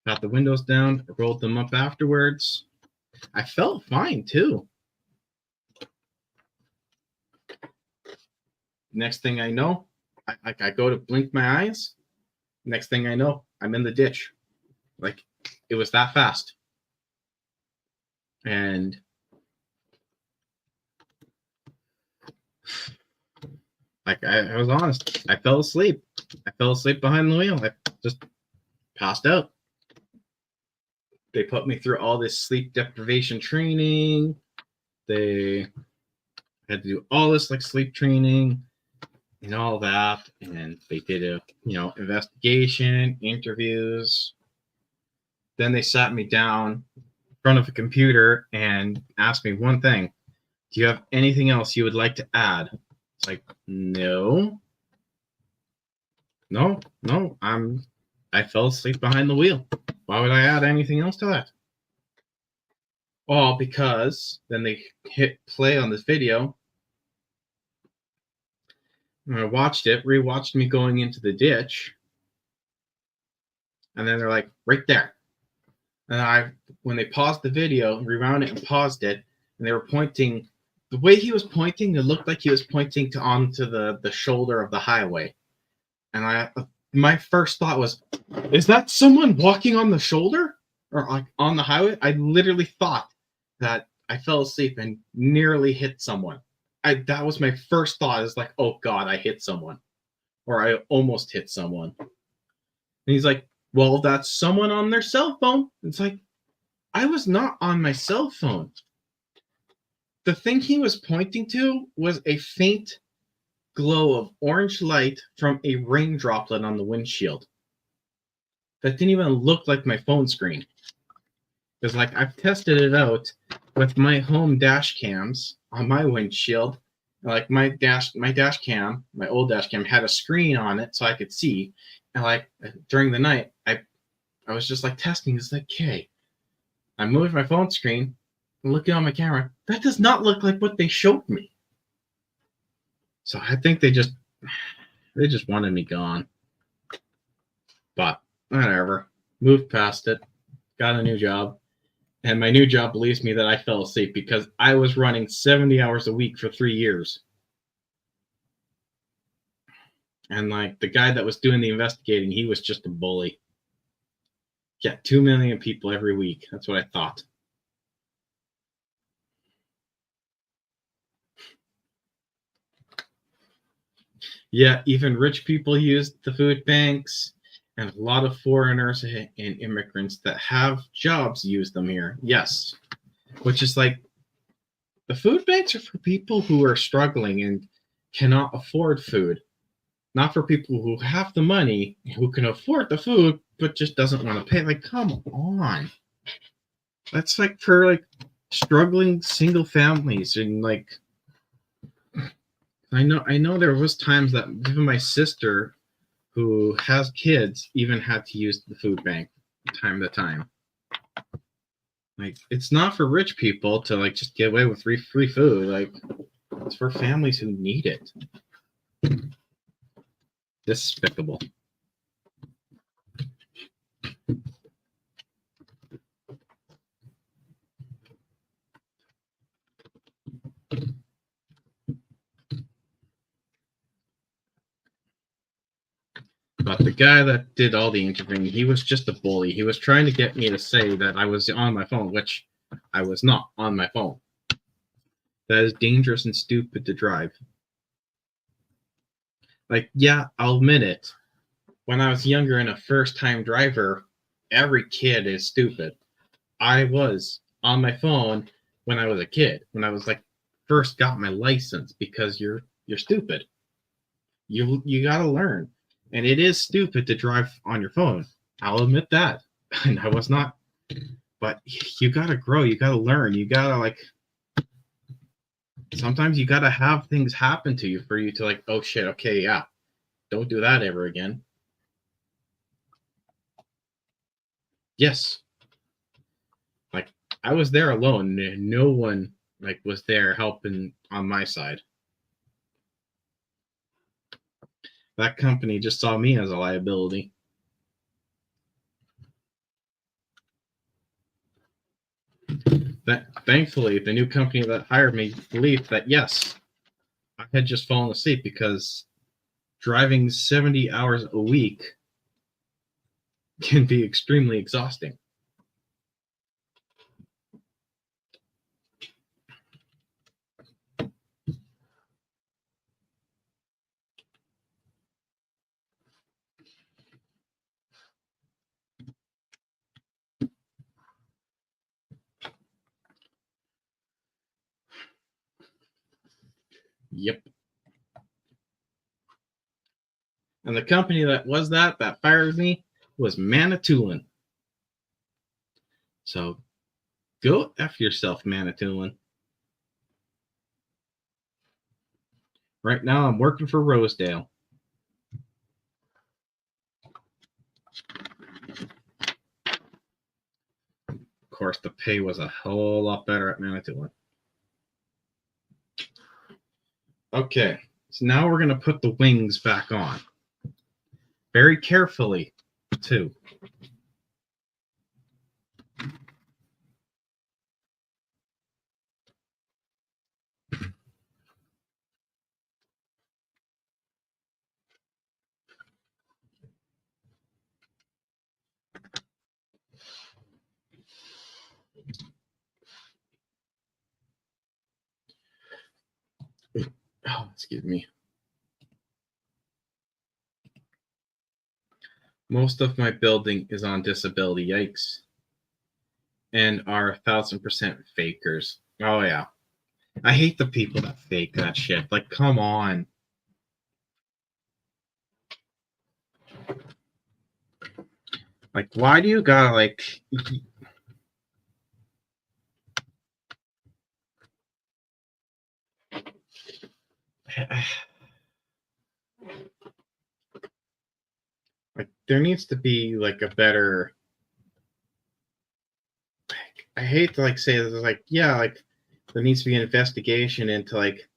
got the windows down, rolled them up afterwards. I felt fine too. Next thing I know, I go to blink my eyes. Next thing I know, I'm in the ditch. Like, it was that fast. And like, I was honest. I fell asleep. I fell asleep behind the wheel. I just passed out. They put me through all this sleep deprivation training. They had to do all this like sleep training and all that. And they did a, investigation, interviews. Then they sat me down in front of a computer and asked me one thing. Do you have anything else you would like to add? It's like, no. I fell asleep behind the wheel. Why would I add anything else to that? Well, because then they hit play on this video. And I watched it, rewatched me going into the ditch. And then they're like, right there. And when they paused the video, rewound it and paused it, and they were pointing, the way he was pointing, it looked like he was pointing onto the shoulder of the highway. And my first thought was, is that someone walking on the shoulder or like on the highway? I literally thought that I fell asleep and nearly hit someone. That was my first thought, is like, oh God, I hit someone, or I almost hit someone. And he's like, well, that's someone on their cell phone. It's like, I was not on my cell phone. The thing he was pointing to was a faint glow of orange light from a rain droplet on the windshield. That didn't even look like my phone screen. Because like, I've tested it out with my home dash cams on my windshield. Like my dash cam, my old dash cam, had a screen on it so I could see. And like during the night, I was just like testing. It's like, okay, I moved my phone screen and looking on my camera. That does not look like what they showed me. So I think they just wanted me gone. But whatever. Moved past it. Got a new job. And my new job believes me that I fell asleep because I was running 70 hours a week for 3 years. And like the guy that was doing the investigating, he was just a bully. Yeah, 2 million people every week. That's what I thought. Yeah, even rich people used the food banks, and a lot of foreigners and immigrants that have jobs use them here. Yes, which is like, the food banks are for people who are struggling and cannot afford food. Not for people who have the money, who can afford the food, but just doesn't want to pay. Like, come on. That's like for like struggling single families, and like I know there was times that even my sister, who has kids, even had to use the food bank time to time. Like, it's not for rich people to like just get away with free food. Like, it's for families who need it. Despicable. But the guy that did all the interviewing, he was just a bully. He was trying to get me to say that I was on my phone, which I was not on my phone. That is dangerous and stupid to drive. Like, yeah, I'll admit it. When I was younger and a first-time driver, every kid is stupid. I was on my phone when I was a kid, when I was like first got my license, because you're stupid. You gotta learn. And it is stupid to drive on your phone. I'll admit that. And I was not. But you gotta grow. You gotta learn. You gotta like. Sometimes you gotta have things happen to you for you to like, oh shit, okay, yeah. Don't do that ever again. Yes. Like, I was there alone. No one like was there helping on my side. That company just saw me as a liability. Thankfully, the new company that hired me believed that, yes, I had just fallen asleep, because driving 70 hours a week can be extremely exhausting. Yep. And the company that fired me was Manitoulin. So go F yourself, Manitoulin. Right now I'm working for Rosedale. Of course, the pay was a whole lot better at Manitoulin. Okay, so now we're going to put the wings back on. Very carefully, too. Oh, excuse me. Most of my building is on disability, yikes. And are 1,000% fakers. Oh, yeah. I hate the people that fake that shit. Like, come on. Like, why do you gotta, like... Like, there needs to be, like, a better... I hate to, like, say this, like, yeah, like, there needs to be an investigation into, like,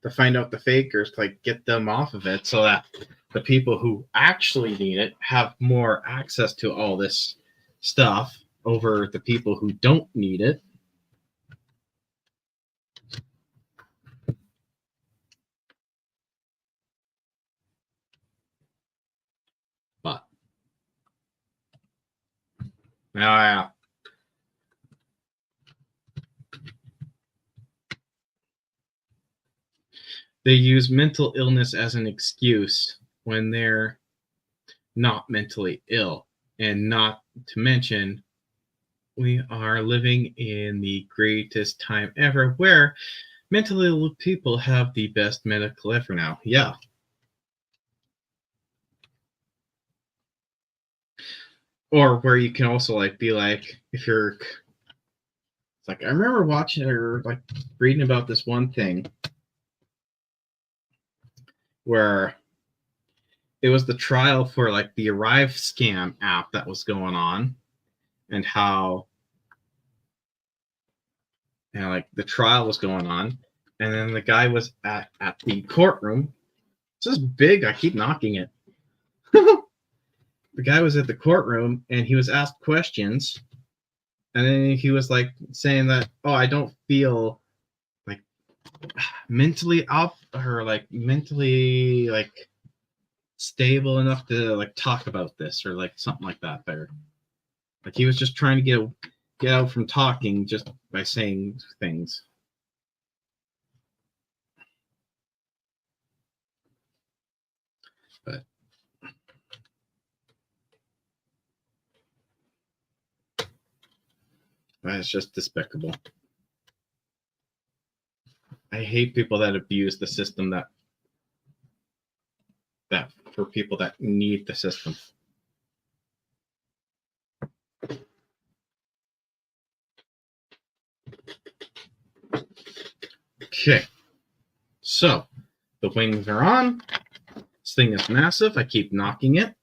to find out the fakers, to, like, get them off of it, so that the people who actually need it have more access to all this stuff over the people who don't need it. But yeah. They use mental illness as an excuse when they're not mentally ill. And not to mention, we are living in the greatest time ever where mentally ill people have the best medical ever now. Yeah. Or where you can also like be like, if you're It's like I remember watching or like reading about this one thing where it was the trial for like the Arrive scam app that was going on, and how like the trial was going on, and then the guy was at the courtroom. It's just big. I keep knocking it. The guy was at the courtroom and he was asked questions, and then he was like saying that, oh, I don't feel like mentally up or like mentally like stable enough to like talk about this or like something like that there. Like he was just trying to get out from talking just by saying things. But it's just despicable. I hate people that abuse the system that for people that need the system. Okay, so the wings are on. This thing is massive. I keep knocking it.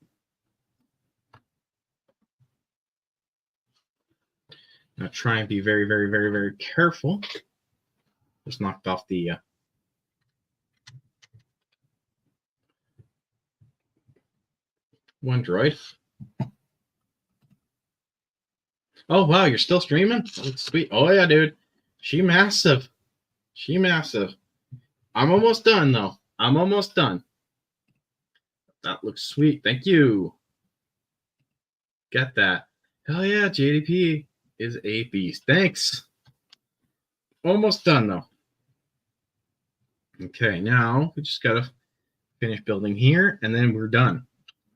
Now try and be very, very, very, very careful. Just knocked off the one droid. Oh, wow, you're still streaming? That's sweet. Oh, yeah, dude. She massive. She massive. I'm almost done, though. I'm almost done. That looks sweet. Thank you. Get that. Hell yeah, JDP is a beast. Thanks. Almost done, though. Okay, now we just got to finish building here, and then we're done.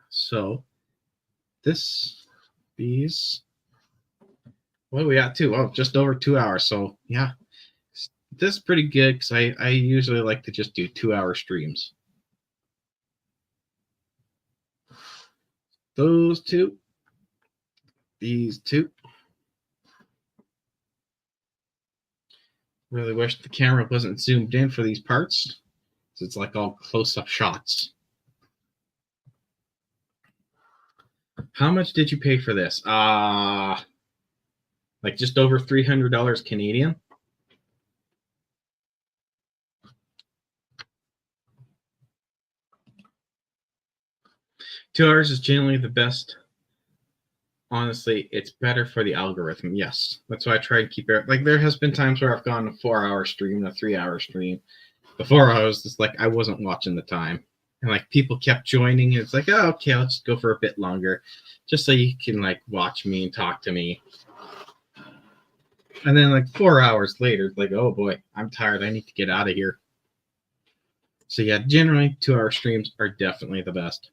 So these, what are we at too? Oh, just over 2 hours. So yeah, this is pretty good because I usually like to just do 2-hour streams. Those two, these two. Really wish the camera wasn't zoomed in for these parts. So it's like all close-up shots. How much did you pay for this? Like just over $300 Canadian. $2 is generally the best. Honestly, it's better for the algorithm. Yes, that's why I try to keep it. Like there has been times where I've gone a 4-hour stream, a 3-hour stream. Before I was just like I wasn't watching the time, and like people kept joining. And it's like, oh, okay, I'll just go for a bit longer, just so you can like watch me and talk to me. And then like 4 hours later, like, oh boy, I'm tired. I need to get out of here. So yeah, generally 2-hour streams are definitely the best.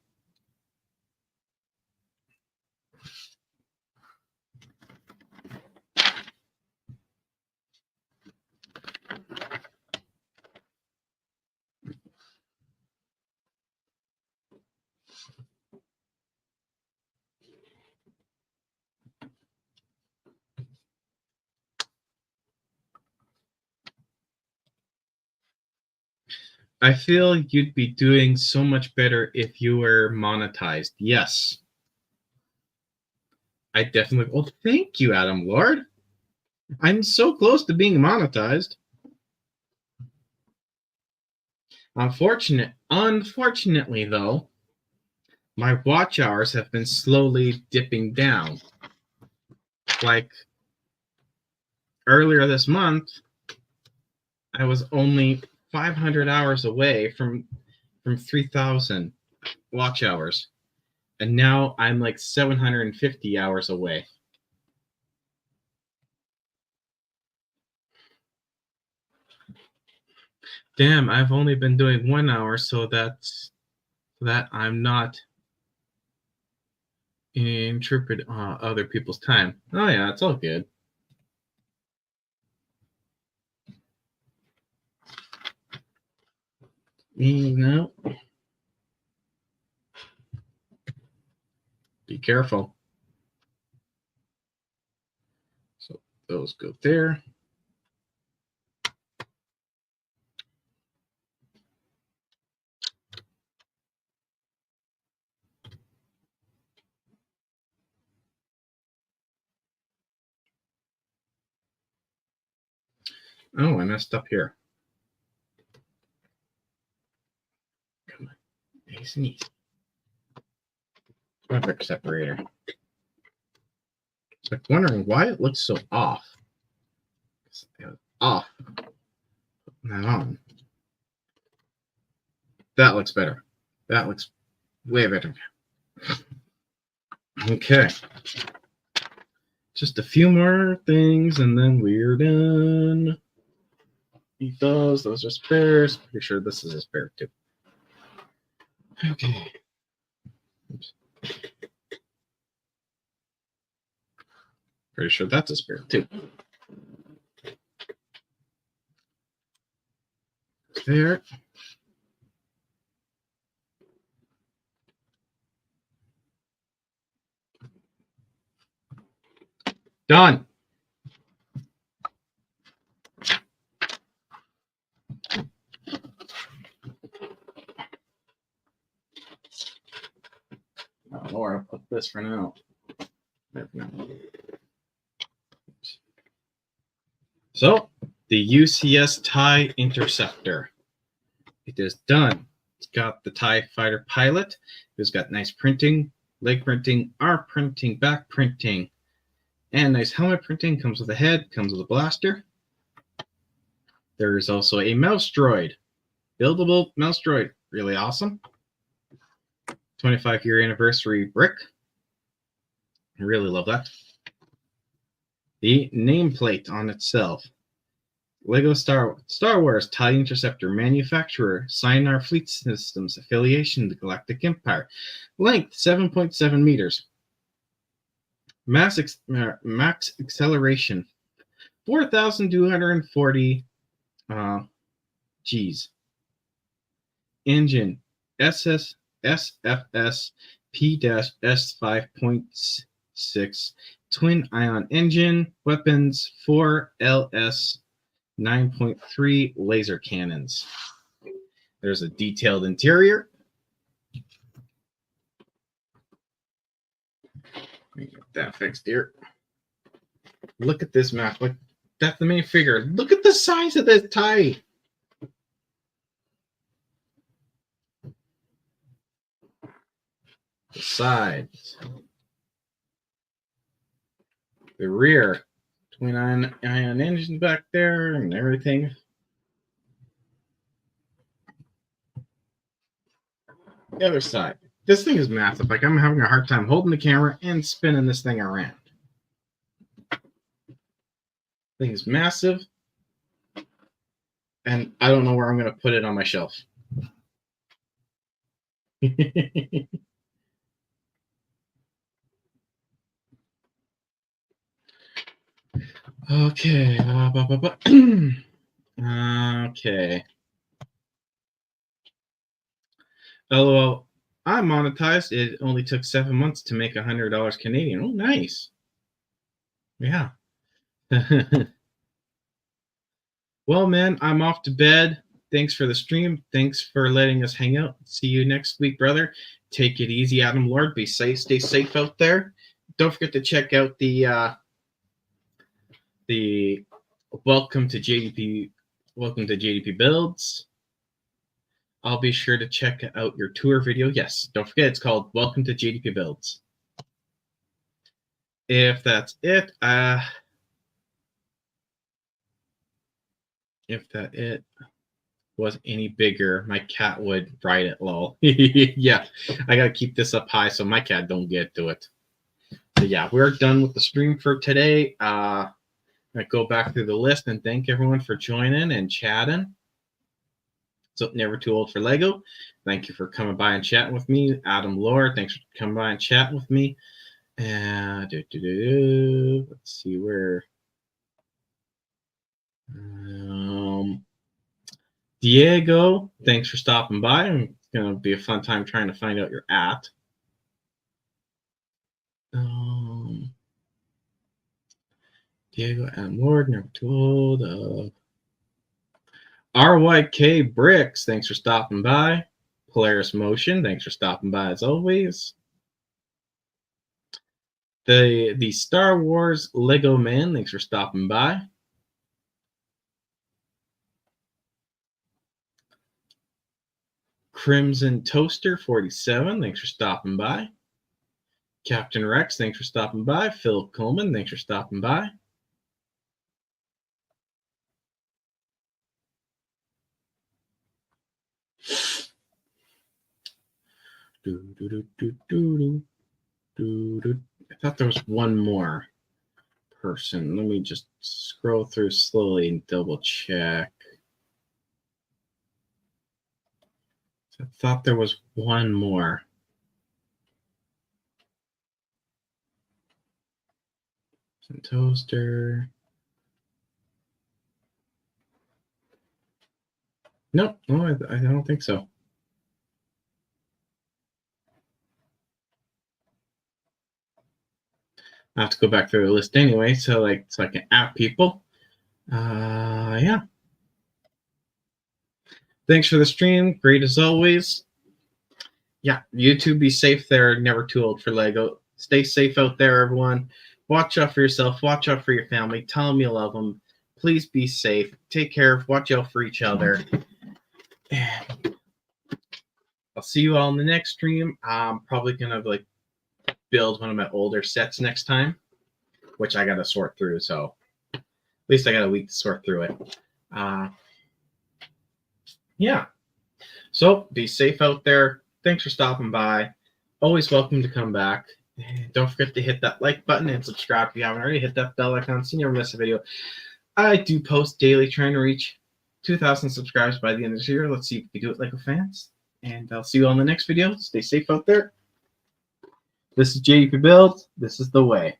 I feel you'd be doing so much better if you were monetized. Yes. I definitely. Well, thank you, Adam Lord. I'm so close to being monetized. Unfortunately, though, my watch hours have been slowly dipping down. Like earlier this month, I was only 500 hours away from 3,000 watch hours, and now I'm like 750 hours away. Damn, I've only been doing 1 hour, so that I'm not interpret other people's time. Oh yeah, it's all good. No. Be careful. So those go there. Oh, I messed up here. Come on. Nice and easy. Fabric separator. It's like wondering why it looks so off. Off. Putting that on. That looks better. That looks way better. Okay. Just a few more things and then we're done. Eat those. Those are spares. Pretty sure this is a spare too. Okay. Oops. Pretty sure that's a spare too. There. Done. I don't know where I'll put this for now. There for now. So, the UCS TIE Interceptor. It is done. It's got the TIE Fighter pilot. It's got nice printing, leg printing, arm printing, back printing, and nice helmet printing. Comes with a head, comes with a blaster. There is also a mouse droid. Buildable mouse droid. Really awesome. 25-year anniversary brick. I really love that. The nameplate on itself. Lego Star Wars TIE Interceptor manufacturer, Scinar Fleet Systems affiliation, the Galactic Empire. Length 7.7 meters. Max acceleration 4,240 Gs. Engine SFS P-S5.6 twin ion engine. Weapons 4LS 9.3 laser cannons. There's a detailed interior. Let me get that fixed here. Look at this map. Look, that's the minifigure. Look at the size of this TIE. The sides. The rear. Twin ion engine back there and everything. The other side. This thing is massive. Like, I'm having a hard time holding the camera and spinning this thing around. Thing is massive. And I don't know where I'm going to put it on my shelf. Okay. Okay. LOL. I monetized. It only took 7 months to make $100 Canadian. Oh, nice. Yeah. Well, man, I'm off to bed. Thanks for the stream. Thanks for letting us hang out. See you next week, brother. Take it easy, Adam Lord. Be safe. Stay safe out there. Don't forget to check out the Welcome to JDP Builds. I'll be sure to check out your tour video. Yes, don't forget it's called Welcome to JDP Builds. If that's it, if that it was any bigger, my cat would ride it, lol. Yeah, I gotta keep this up high so my cat don't get to it. So yeah, we're done with the stream for today. I go back through the list and thank everyone for joining and chatting. So Never Too Old for Lego. Thank you for coming by and chatting with me. Adam Lord, thanks for coming by and chatting with me. Let's see where. Diego, thanks for stopping by. It's gonna be a fun time trying to find out you're at. Diego M. Ward, never told of. RYK Bricks, thanks for stopping by. Polaris Motion, thanks for stopping by as always. The Star Wars Lego Man, thanks for stopping by. Crimson Toaster 47, thanks for stopping by. Captain Rex, thanks for stopping by. Philip Coleman, thanks for stopping by. I thought there was one more person. Let me just scroll through slowly and double check. I thought there was one more. Toaster. Nope, no, I don't think so. I have to go back through the list anyway, so I can app people. Yeah. Thanks for the stream. Great as always. Yeah, YouTube, be safe there. Never too old for Lego. Stay safe out there, everyone. Watch out for yourself. Watch out for your family. Tell them you love them. Please be safe. Take care. Watch out for each other. And I'll see you all in the next stream. I'm probably going to build one of my older sets next time, which I got to sort through. So at least I got a week to sort through it. Yeah. So be safe out there. Thanks for stopping by. Always welcome to come back. And don't forget to hit that like button and subscribe if you haven't already. Hit that bell icon so you never miss a video. I do post daily, trying to reach 2,000 subscribers by the end of this year. Let's see if we can do it like a fans. And I'll see you on the next video. Stay safe out there. This is JDP Build. This is the way.